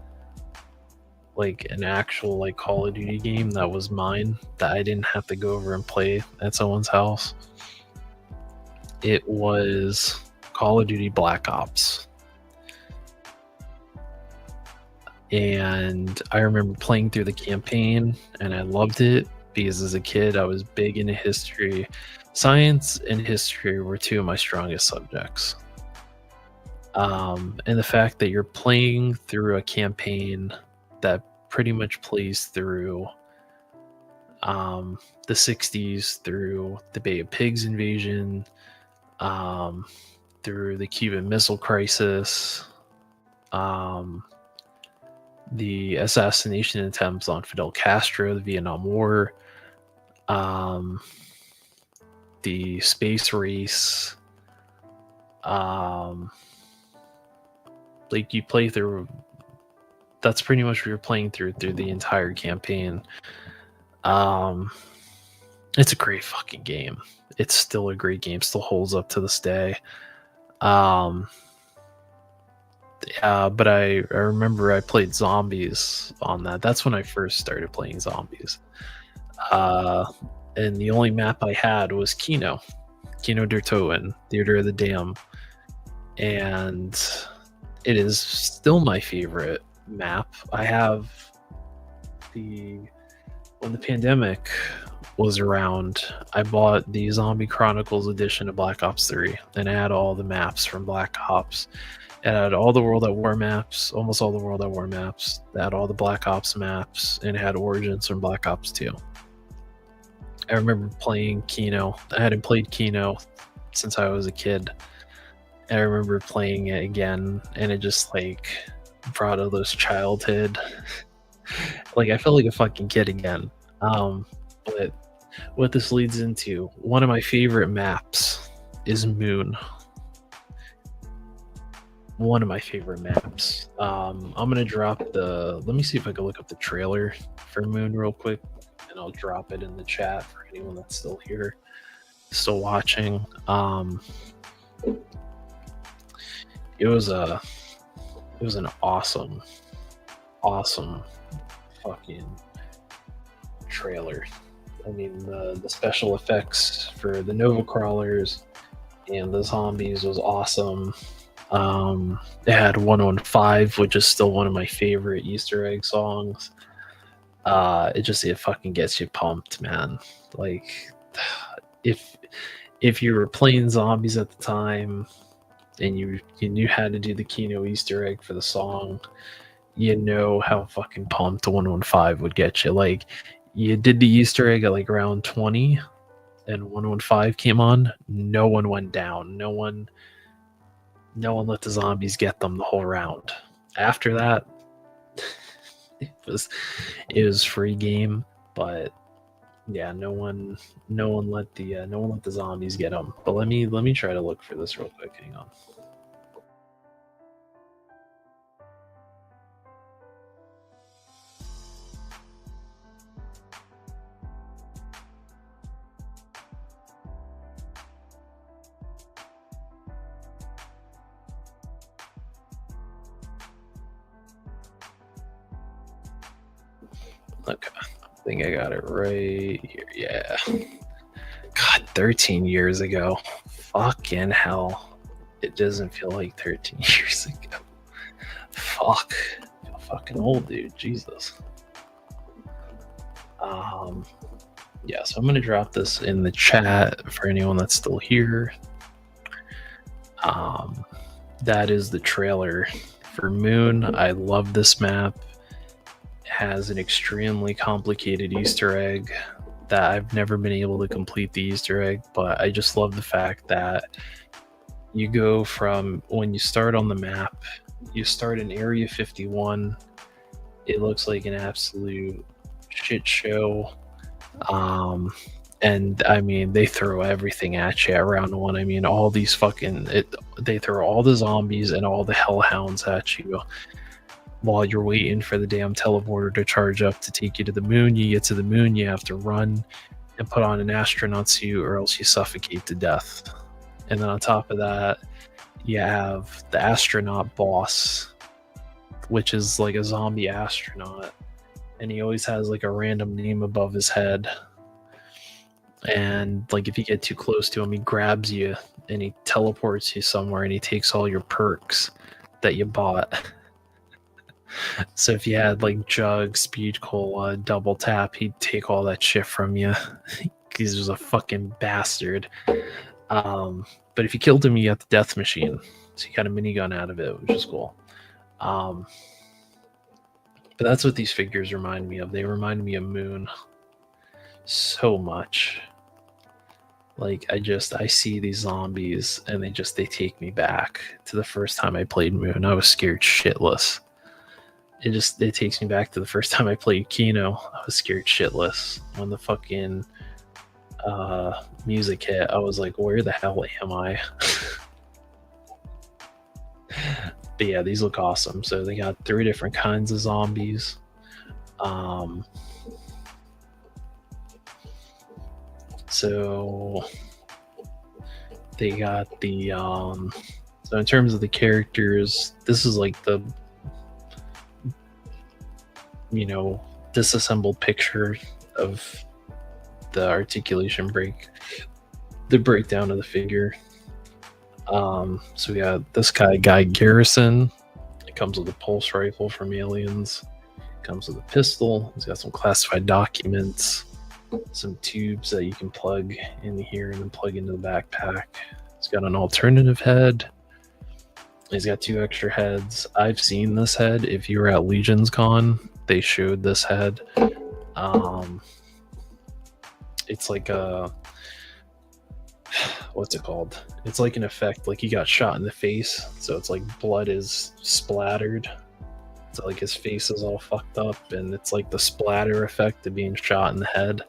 like an actual like Call of Duty game that was mine, that I didn't have to go over and play at someone's house. It was Call of Duty Black Ops. And I remember playing through the campaign, and I loved it because as a kid I was big into history. Science and history were two of my strongest subjects. And the fact that you're playing through a campaign that pretty much plays through the 60s, through the Bay of Pigs invasion, through the Cuban Missile Crisis, the assassination attempts on Fidel Castro, the Vietnam War, the space race, like you play through. That's pretty much what you're playing through the entire campaign. It's a great fucking game. It's still a great game. Still holds up to this day. But I remember I played zombies on that. That's when I first started playing zombies. And the only map I had was Kino der Toten, Theater of the Dam. And it is still my favorite map. I have when the pandemic was around, I bought the Zombie Chronicles edition of Black Ops 3, and I had all the maps from Black Ops. It had all the World at War maps, almost all the World at War maps. It had all the Black Ops maps, and it had Origins from Black Ops 2. I remember playing Kino. I hadn't played Kino since I was a kid. I remember playing it again, and it just like brought all those childhood. Like I felt like a fucking kid again. But what this leads into, one of my favorite maps is Moon. One of my favorite maps. I'm gonna drop let me see if I can look up the trailer for Moon real quick, and I'll drop it in the chat for anyone that's still here, still watching. It was an awesome fucking trailer. I mean, the special effects for the Nova Crawlers, and the zombies was awesome. It had 115, which is still one of my favorite Easter egg songs. It fucking gets you pumped, man. Like, if you were playing zombies at the time and you knew how to do the Kino Easter egg for the song, you know how fucking pumped 115 would get you. Like, you did the Easter egg at like round 20, and 115 came on. No one went down. No one let the zombies get them the whole round. After that, it was free game, but yeah, no one let the zombies get them. But let me try to look for this real quick. Hang on. Okay, I think I got it right here. Yeah. God, 13 years ago. Fucking hell. It doesn't feel like 13 years ago. Fuck. I feel fucking old, dude. Jesus. Yeah, so I'm gonna drop this in the chat for anyone that's still here. Um, that is the trailer for Moon. I love this map. It has an extremely complicated Easter egg that I've never been able to complete the Easter egg, but I just love the fact that you go from when you start on the map, you start in Area 51. It looks like an absolute shit show. And I mean, they throw everything at you at round one. I mean, all these they throw all the zombies and all the hellhounds at you while you're waiting for the damn teleporter to charge up to take you to the moon. You get to the moon, you have to run and put on an astronaut suit, or else you suffocate to death. And then on top of that, you have the astronaut boss, which is like a zombie astronaut, and he always has like a random name above his head. And like if you get too close to him, he grabs you and he teleports you somewhere, and he takes all your perks that you bought. So if you had like Jug, Speed Cola, Double Tap, he'd take all that shit from you. He's just a fucking bastard. But if you killed him, you got the death machine. So you got a minigun out of it, which is cool. But that's what these figures remind me of. They remind me of Moon so much. Like I see these zombies and they take me back to the first time I played Moon. I was scared shitless. It takes me back to the first time I played Kino. I was scared shitless. When the fucking music hit, I was like, where the hell am I? But yeah, these look awesome. So they got 3 different kinds of zombies. So they got the so in terms of the characters, this is like the disassembled picture of the articulation the breakdown of the figure. So we got this guy Garrison. It comes with a pulse rifle from Aliens. It comes with a pistol. He's got some classified documents, some tubes that you can plug in here and then plug into the backpack. He's got an alternative head. He's got 2 extra heads. I've seen this head. If you were at Legion's Con, they showed this head. It's like a what's it called? It's like an effect, like he got shot in the face, so it's like blood is splattered. So like his face is all fucked up, and it's like the splatter effect of being shot in the head.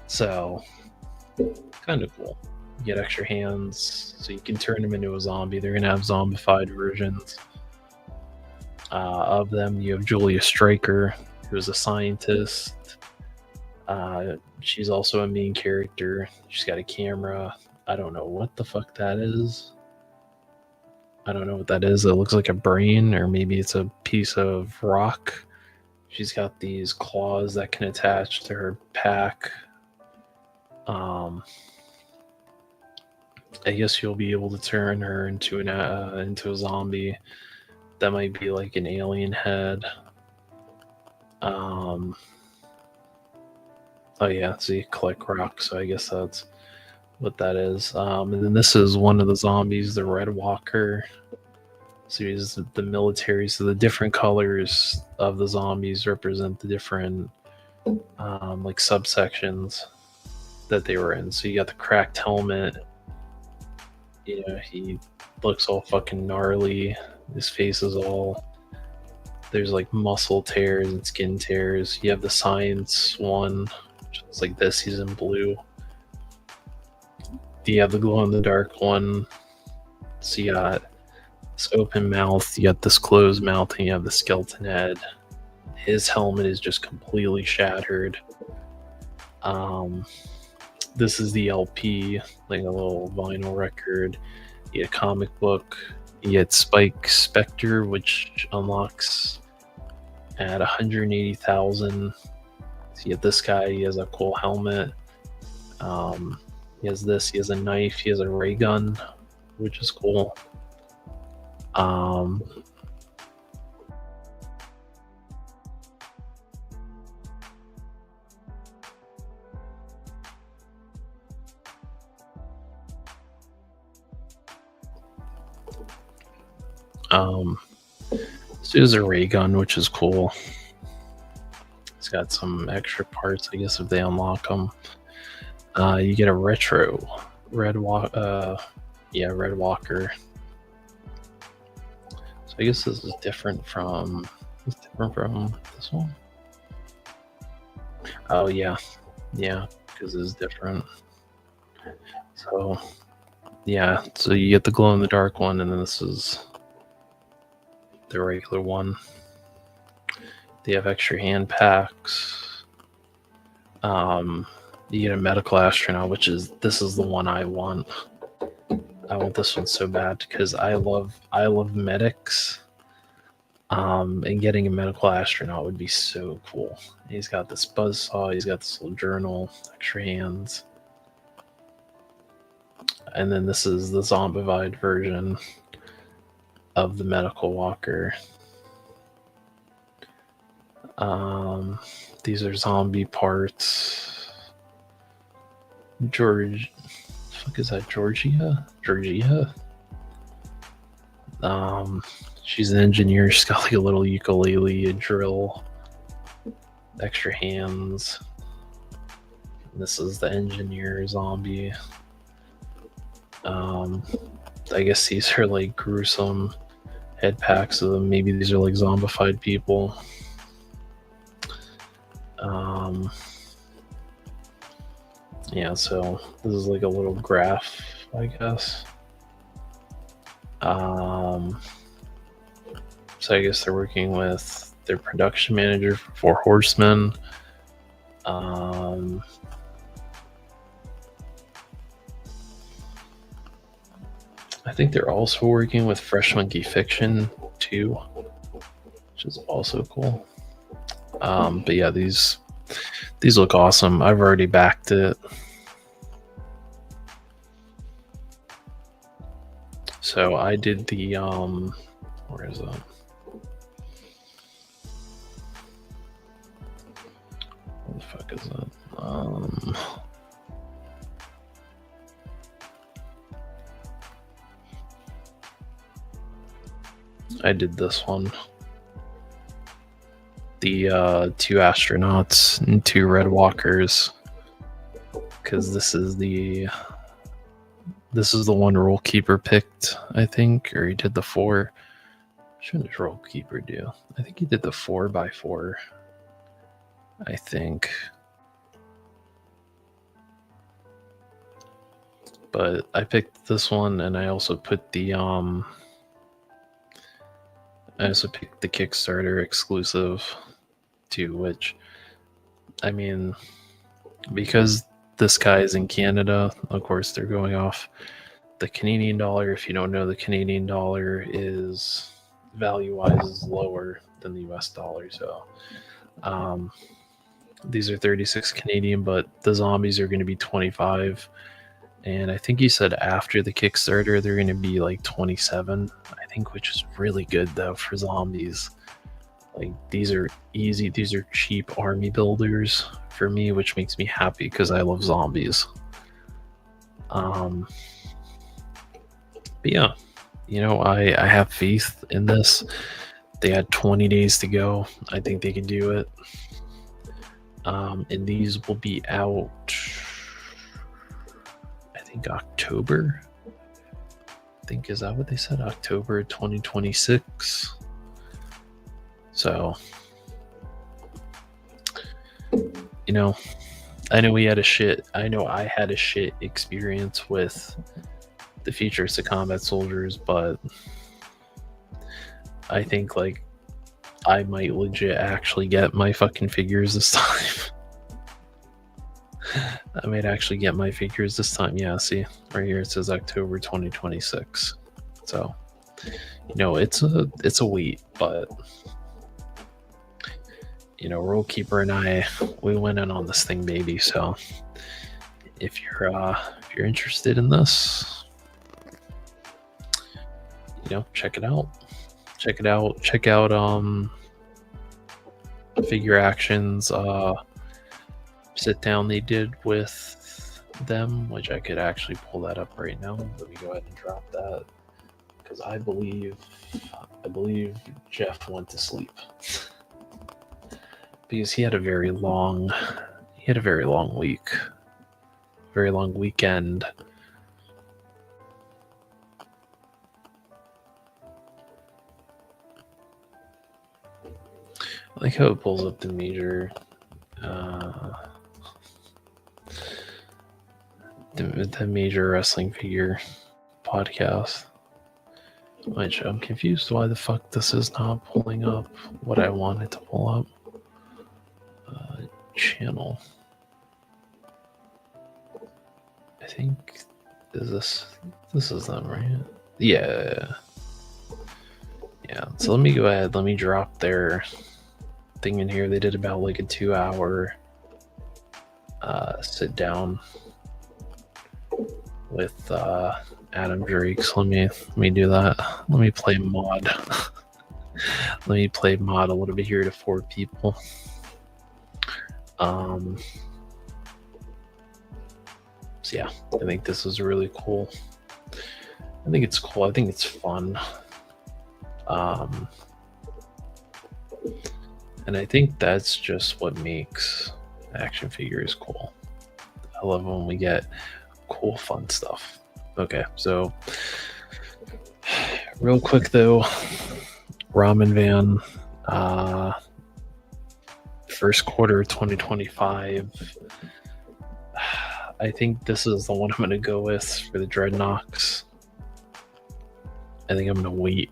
So kind of cool. You get extra hands, so you can turn him into a zombie. They're gonna have zombified versions of them. You have Julia Stryker, who is a scientist. She's also a main character. She's got a camera. I don't know what the fuck that is. I don't know what that is. It looks like a brain, or maybe it's a piece of rock. She's got these claws that can attach to her pack. I guess you'll be able to turn her into a zombie. That might be like an alien head. Oh yeah, see, click rock. So I guess that's what that is. And then this is one of the zombies, the Red Walker. So he's the military. So the different colors of the zombies represent the different like subsections that they were in. So you got the cracked helmet. You know, he looks all fucking gnarly. His face is all. There's like muscle tears and skin tears. You have the science one, which is like this. He's in blue. You have the glow in the dark one. So you got this open mouth, you got this closed mouth, and you have the skeleton head. His helmet is just completely shattered. This is the LP, like a little vinyl record. You get a comic book. You get Spike Spectre, which unlocks at 180,000. So you get this guy. He has a cool helmet. He has this. He has a knife. He has a ray gun, which is cool. So there's a ray gun, which is cool. It's got some extra parts, I guess, if they unlock them. You get a retro Red Walker. So I guess this is different from this one. Oh yeah, because it's different. So yeah, so you get the glow in the dark one, and then this is the regular one. They have extra hand packs. You get a medical astronaut, this is the one I want. I want this one so bad because I love medics. And getting a medical astronaut would be so cool. He's got this buzzsaw, he's got this little journal, extra hands. And then this is the zombified version of the medical walker. These are zombie parts. Fuck is that, Georgia? She's an engineer. She's got like a little ukulele, a drill, extra hands. This is the engineer zombie. I guess these are like gruesome head packs of them. Maybe these are like zombified people. Yeah, so this is like a little graph, I guess. So I guess they're working with their production manager for Four Horsemen. I think they're also working with Fresh Monkey Fiction too, which is also cool. But yeah, these look awesome. I've already backed it. So I did the where is that? What the fuck is that? I did this one. The 2 astronauts and 2 red walkers, because this is the one Rule Keeper picked, I think, or he did the 4. Shouldn't Rule Keeper do? I think he did the 4x4. I think, but I picked this one, and I also put the I also picked the Kickstarter exclusive too, which, I mean, because this guy is in Canada, of course they're going off the Canadian dollar. If you don't know, the Canadian dollar is value-wise is lower than the US dollar. So these are 36 Canadian, but the zombies are going to be 25. And I think he said after the Kickstarter they're going to be like 27, I think, which is really good though for zombies. Like, these are easy, these are cheap army builders for me, which makes me happy because I love zombies. But yeah, I have faith in this. They had 20 days to go. I think they can do it. And these will be out, I think, October. I think, is that what they said? October 2026. So, I know I had a shit experience with the Futuristic Combat Soldiers, but I think, like, I might legit actually get my fucking figures this time. I might actually get my figures this time. Yeah, see, right here it says October 2026. So, it's a wait, but Rule Keeper and I, we went in on this thing, baby. So if you're interested in this, check it out. Check out Figure Actions sit down they did with them, which I could actually pull that up right now. Let me go ahead and drop that, because I believe Jeff went to sleep because he had a very long week, very long weekend. I like how it pulls up the major the major wrestling figure podcast, which I'm confused why the fuck this is not pulling up what I wanted to pull up. Channel, I think, this is them, right? Yeah. So let me go ahead, let me drop their thing in here. They did about like a 2-hour sit down with Adam Drake. So let me do that. Let me play mod. Let me play mod a little bit here to 4 people. So yeah, I think this is really cool. I think it's cool. I think it's fun. And I think that's just what makes action figures cool. I love when we get cool, fun stuff. Okay, so real quick though, Ramen Van, first quarter 2025. I think this is the one I'm going to go with for the Dreadnoks. I think I'm going to wait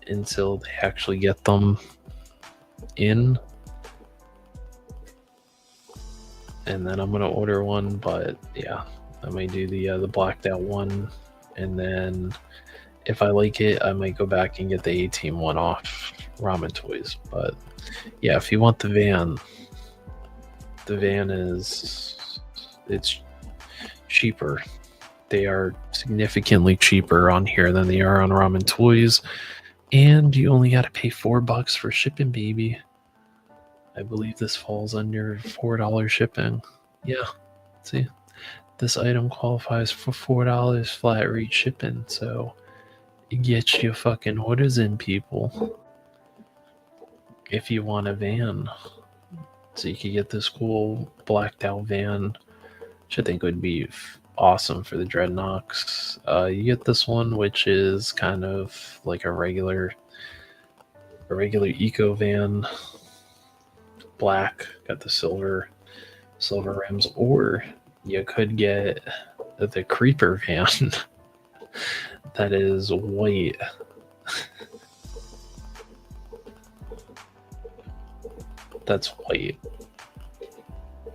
until they actually get them in, and then I'm going to order one. But yeah, I might do the blacked out one, and then if I like it, I might go back and get the A-Team one off Ramen Toys. But yeah, if you want the van it's cheaper. They are significantly cheaper on here than they are on Ramen Toys, and you only got to pay $4 for shipping, baby. I believe this falls under $4 shipping. Yeah, see, this item qualifies for $4 flat rate shipping, so it gets your fucking orders in, people. If you want a van, so you could get this cool blacked out van, which I think would be awesome for the Dreadnoks. You get this one, which is kind of like a regular eco van, black, got the silver rims, or you could get the creeper van that is white. That's white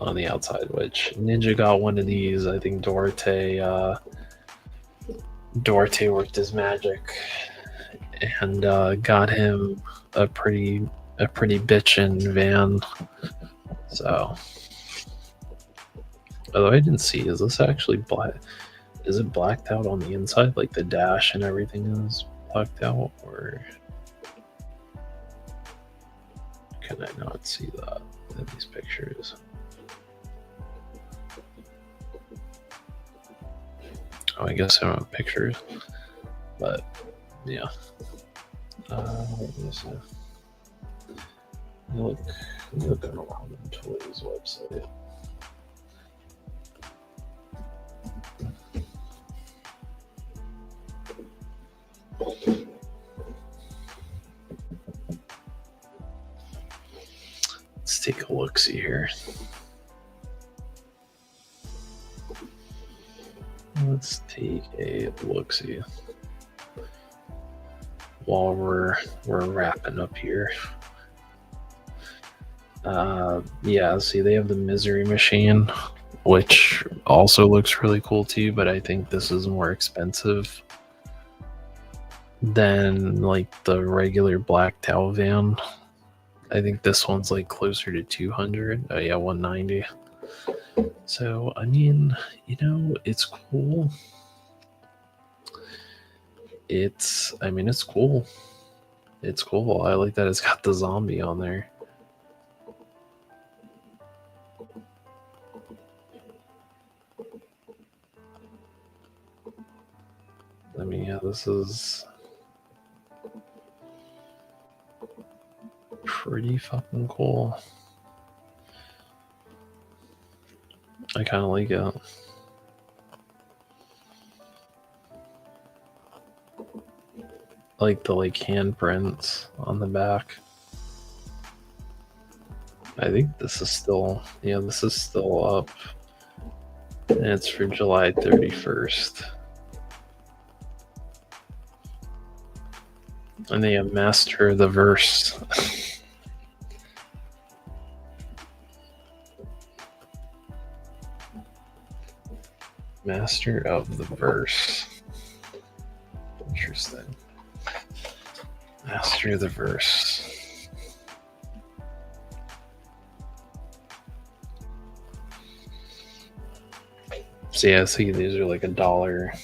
on the outside, which Ninja got one of these. I think Duarte worked his magic and got him a pretty bitchin' van. So Although I didn't see, is this actually black? Is it blacked out on the inside? Like the dash and everything is blacked out? Or can I not see that in these pictures? Oh, I guess I don't have pictures. But, yeah. What is it? Look on Robin Toys website. Let's take a look-see here. Let's take a look-see while we're wrapping up here. Yeah, see, they have the Misery Machine, which also looks really cool too, but I think this is more expensive than like the regular black Tau van. I think this one's like closer to 200. Oh yeah, 190. So I mean, you know, it's cool. It's cool. It's cool. I like that it's got the zombie on there. I mean, yeah, this is pretty fucking cool. I kind of like it. I like the handprints on the back. I think this is still, yeah, this is still up. And it's for July 31st. And they have Master of the Verse. Master of the Verse. Interesting. Master of the Verse. So yeah, see, these are like $1,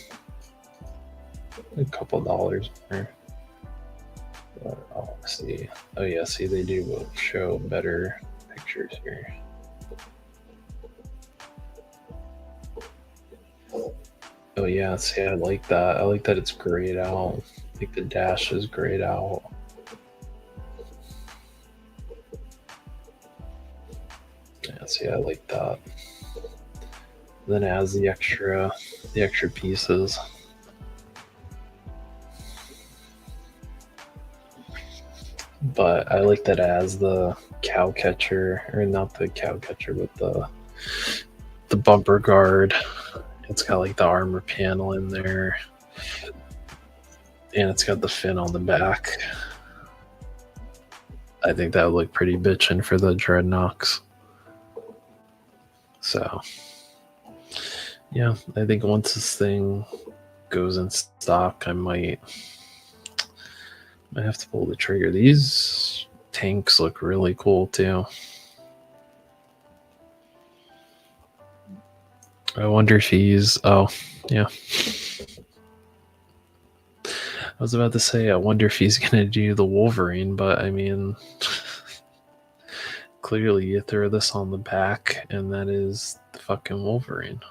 a couple dollars more. But I'll see. Oh yeah, see, they do show better pictures here. Oh yeah, see, I like that. I like that it's grayed out. Like the dash is grayed out. Yeah, see, I like that. Then it has the extra pieces. But I like that it has the cow catcher, or not the cow catcher, but the bumper guard. It's got like the armor panel in there, and it's got the fin on the back. I think that would look pretty bitchin' for the Dreadnoks. So, yeah, I think once this thing goes in stock, I might have to pull the trigger. These tanks look really cool too. I wonder if he's... Oh, yeah. I was about to say, I wonder if he's going to do the Wolverine, but I mean... Clearly, you throw this on the back, and that is the fucking Wolverine.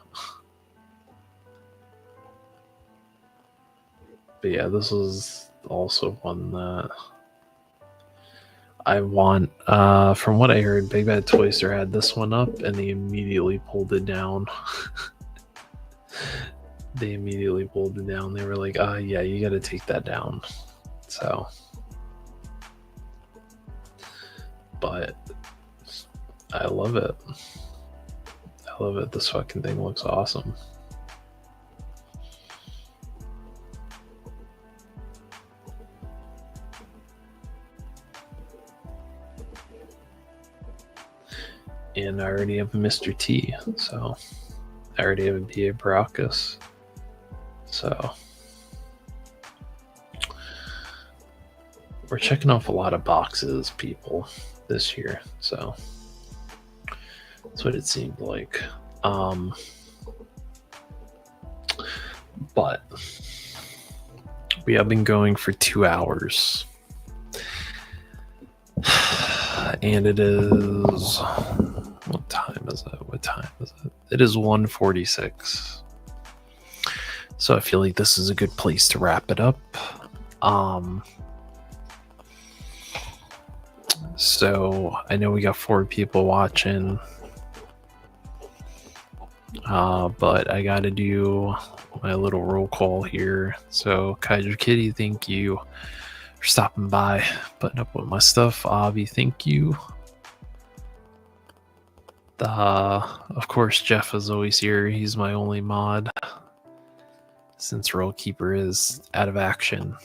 But yeah, this is also one that I want. From what I heard, Big Bad Toy Store had this one up, and they immediately pulled it down. They immediately pulled it down. They were like, yeah, you gotta take that down. So, but I love it. I love it. This fucking thing looks awesome. And I already have a Mr. T, so I already have a B.A. Baracus. So we're checking off a lot of boxes, people, this year. So that's what it seemed like. But we have been going for 2 hours. And it is... What time is it? It is 1:46. So I feel like this is a good place to wrap it up. So I know we got 4 people watching. But I gotta do my little roll call here. So Kaiser Kitty, thank you for stopping by, putting up with my stuff. Avi, thank you. Of course, Jeff is always here. He's my only mod since Roll Keeper is out of action.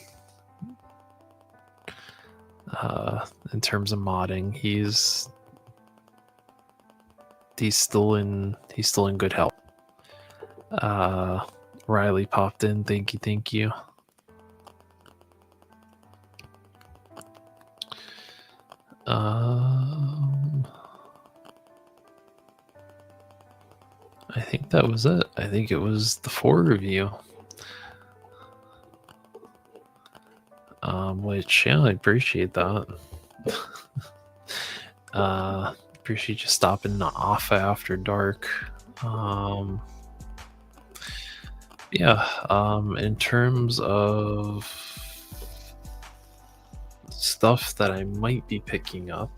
In terms of modding, he's still in good health. Riley popped in. Thank you. I think that was it. I think it was the 4 of you. Which, yeah, I appreciate that. Appreciate you stopping to Afa After Dark. In terms of stuff that I might be picking up,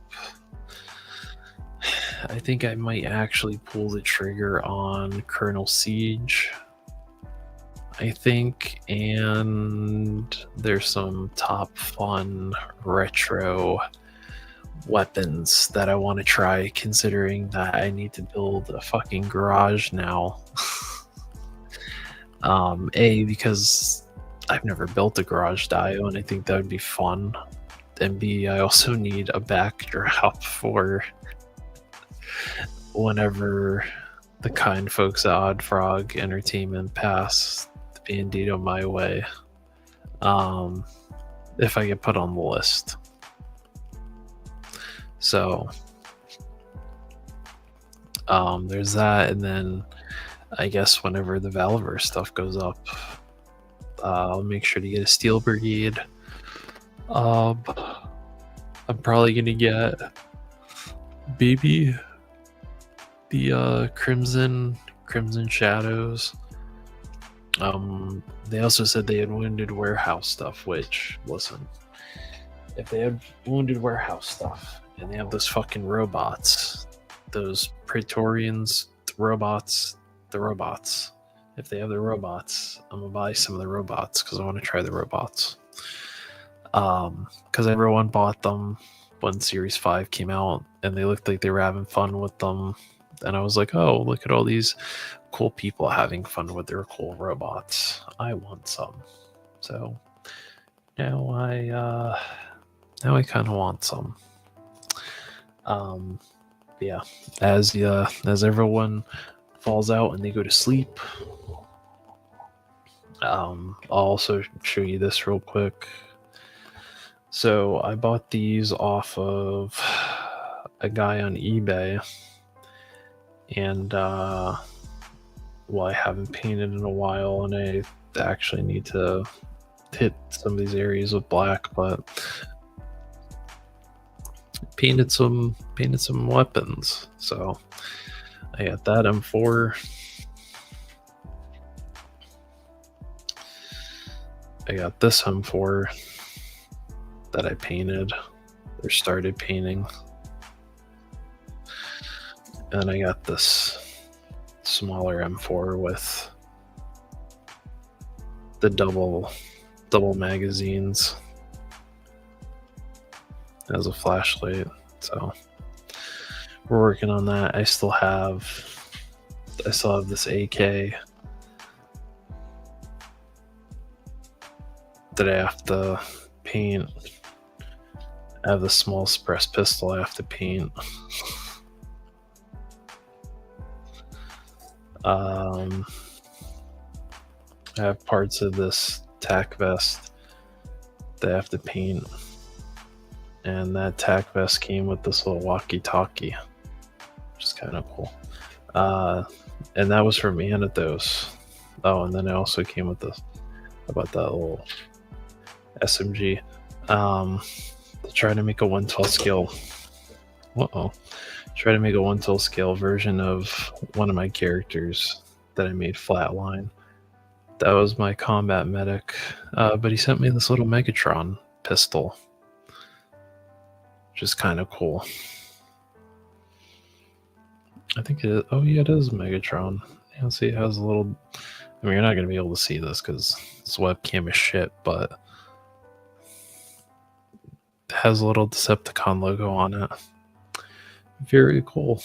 I think I might actually pull the trigger on Colonel Siege, I think, and there's some top fun retro weapons that I want to try, considering that I need to build a fucking garage now. Because I've never built a garage dio, and I think that would be fun. And B, I also need a backdrop for whenever the kind folks at Odd Frog Entertainment pass the Bandito my way. If I get put on the list. So there's that, and then I guess whenever the Valverse stuff goes up, I'll make sure to get a Steel Brigade. I'm probably gonna get maybe the Crimson Shadows. They also said they had Wounded Warehouse stuff, which, listen, if they had Wounded Warehouse stuff and they have those fucking robots, those Praetorians, the robots, if they have the robots, I'm gonna buy some of the robots because I want to try the robots. Because everyone bought them when Series 5 came out, and they looked like they were having fun with them. And I was like, oh, look at all these cool people having fun with their cool robots. I want some. So now I kind of want some. Yeah, as everyone falls out and they go to sleep, I'll also show you this real quick. So I bought these off of a guy on eBay, and I haven't painted in a while, and I actually need to hit some of these areas with black, but painted some weapons. So I got that M4. I got this M4 that I painted or started painting, and I got this smaller M4 with the double magazines as a flashlight. So we're working on that. I still have this AK that I have to paint. I have the small suppressed pistol I have to paint. I have parts of this tac vest that I have to paint, and that tac vest came with this little walkie-talkie, which is kind of cool. And that was from Anathos. Oh, and then I also came with this about that little SMG. To try to make a 112 scale. Try to make a 112 scale version of one of my characters that I made Flatline. That was my combat medic. But he sent me this little Megatron pistol, which is kind of cool. I think it is. Oh, yeah, it is Megatron. You see, it has a little. I mean, you're not going to be able to see this because this webcam is shit, but it has a little Decepticon logo on it. Very cool.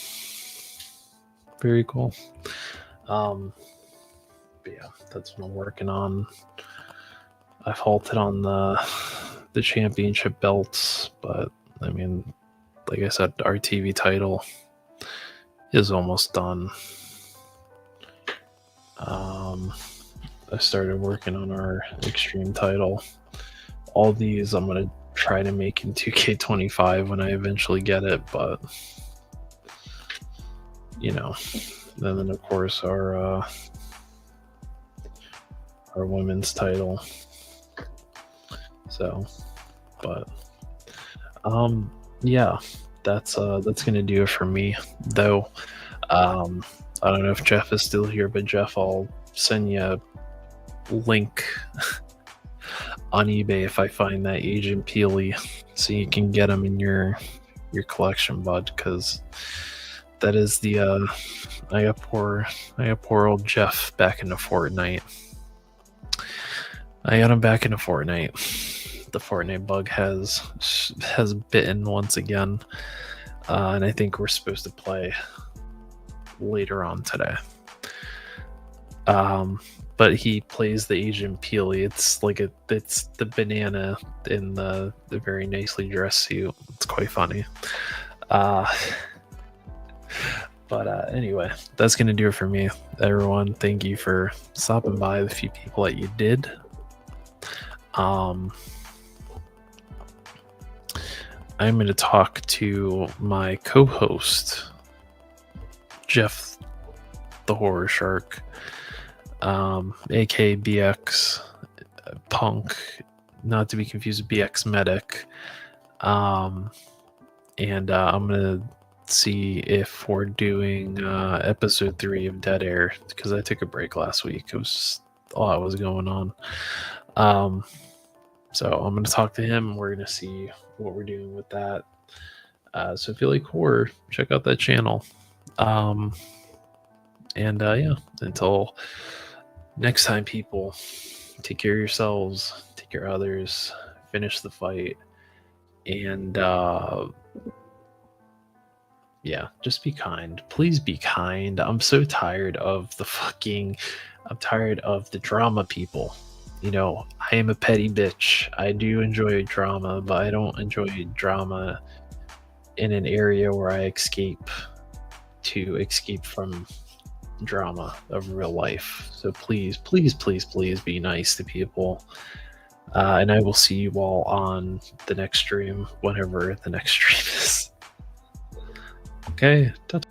Very cool. But yeah, that's what I'm working on. I've halted on the championship belts, but I mean, like I said, our TV title is almost done. I started working on our extreme title. All these I'm gonna try to make in 2K25 when I eventually get it, but you know, and then of course our women's title. So, but yeah, that's gonna do it for me. Though, I don't know if Jeff is still here, but Jeff, I'll send you a link on eBay if I find that Agent Peely, so you can get them in your collection, bud. Because that is the I got poor old Jeff back into Fortnite. I got him back into Fortnite. The Fortnite bug has bitten once again, and I think we're supposed to play later on today. But he plays the Agent Peely. It's the banana in the very nicely dressed suit. It's quite funny. But anyway, that's gonna do it for me, everyone. Thank you for stopping by. The few people that you did. I'm going to talk to my co-host, Jeff the Horror Shark, aka BX Punk, not to be confused with BX Medic. And I'm going to see if we're doing episode 3 of Dead Air, because I took a break last week. It was just a lot was going on. So I'm going to talk to him. We're going to see what we're doing with that. So if you like horror, check out that channel. And yeah, until next time, people, take care of yourselves, take care of others, finish the fight, and yeah, just be kind. Please be kind. I'm so tired of I'm tired of the drama, people. You know, I am a petty bitch. I do enjoy drama, but I don't enjoy drama in an area where I escape from drama of real life. So please, please, please, please be nice to people. And I will see you all on the next stream, whenever the next stream is. Okay. Ta-ta.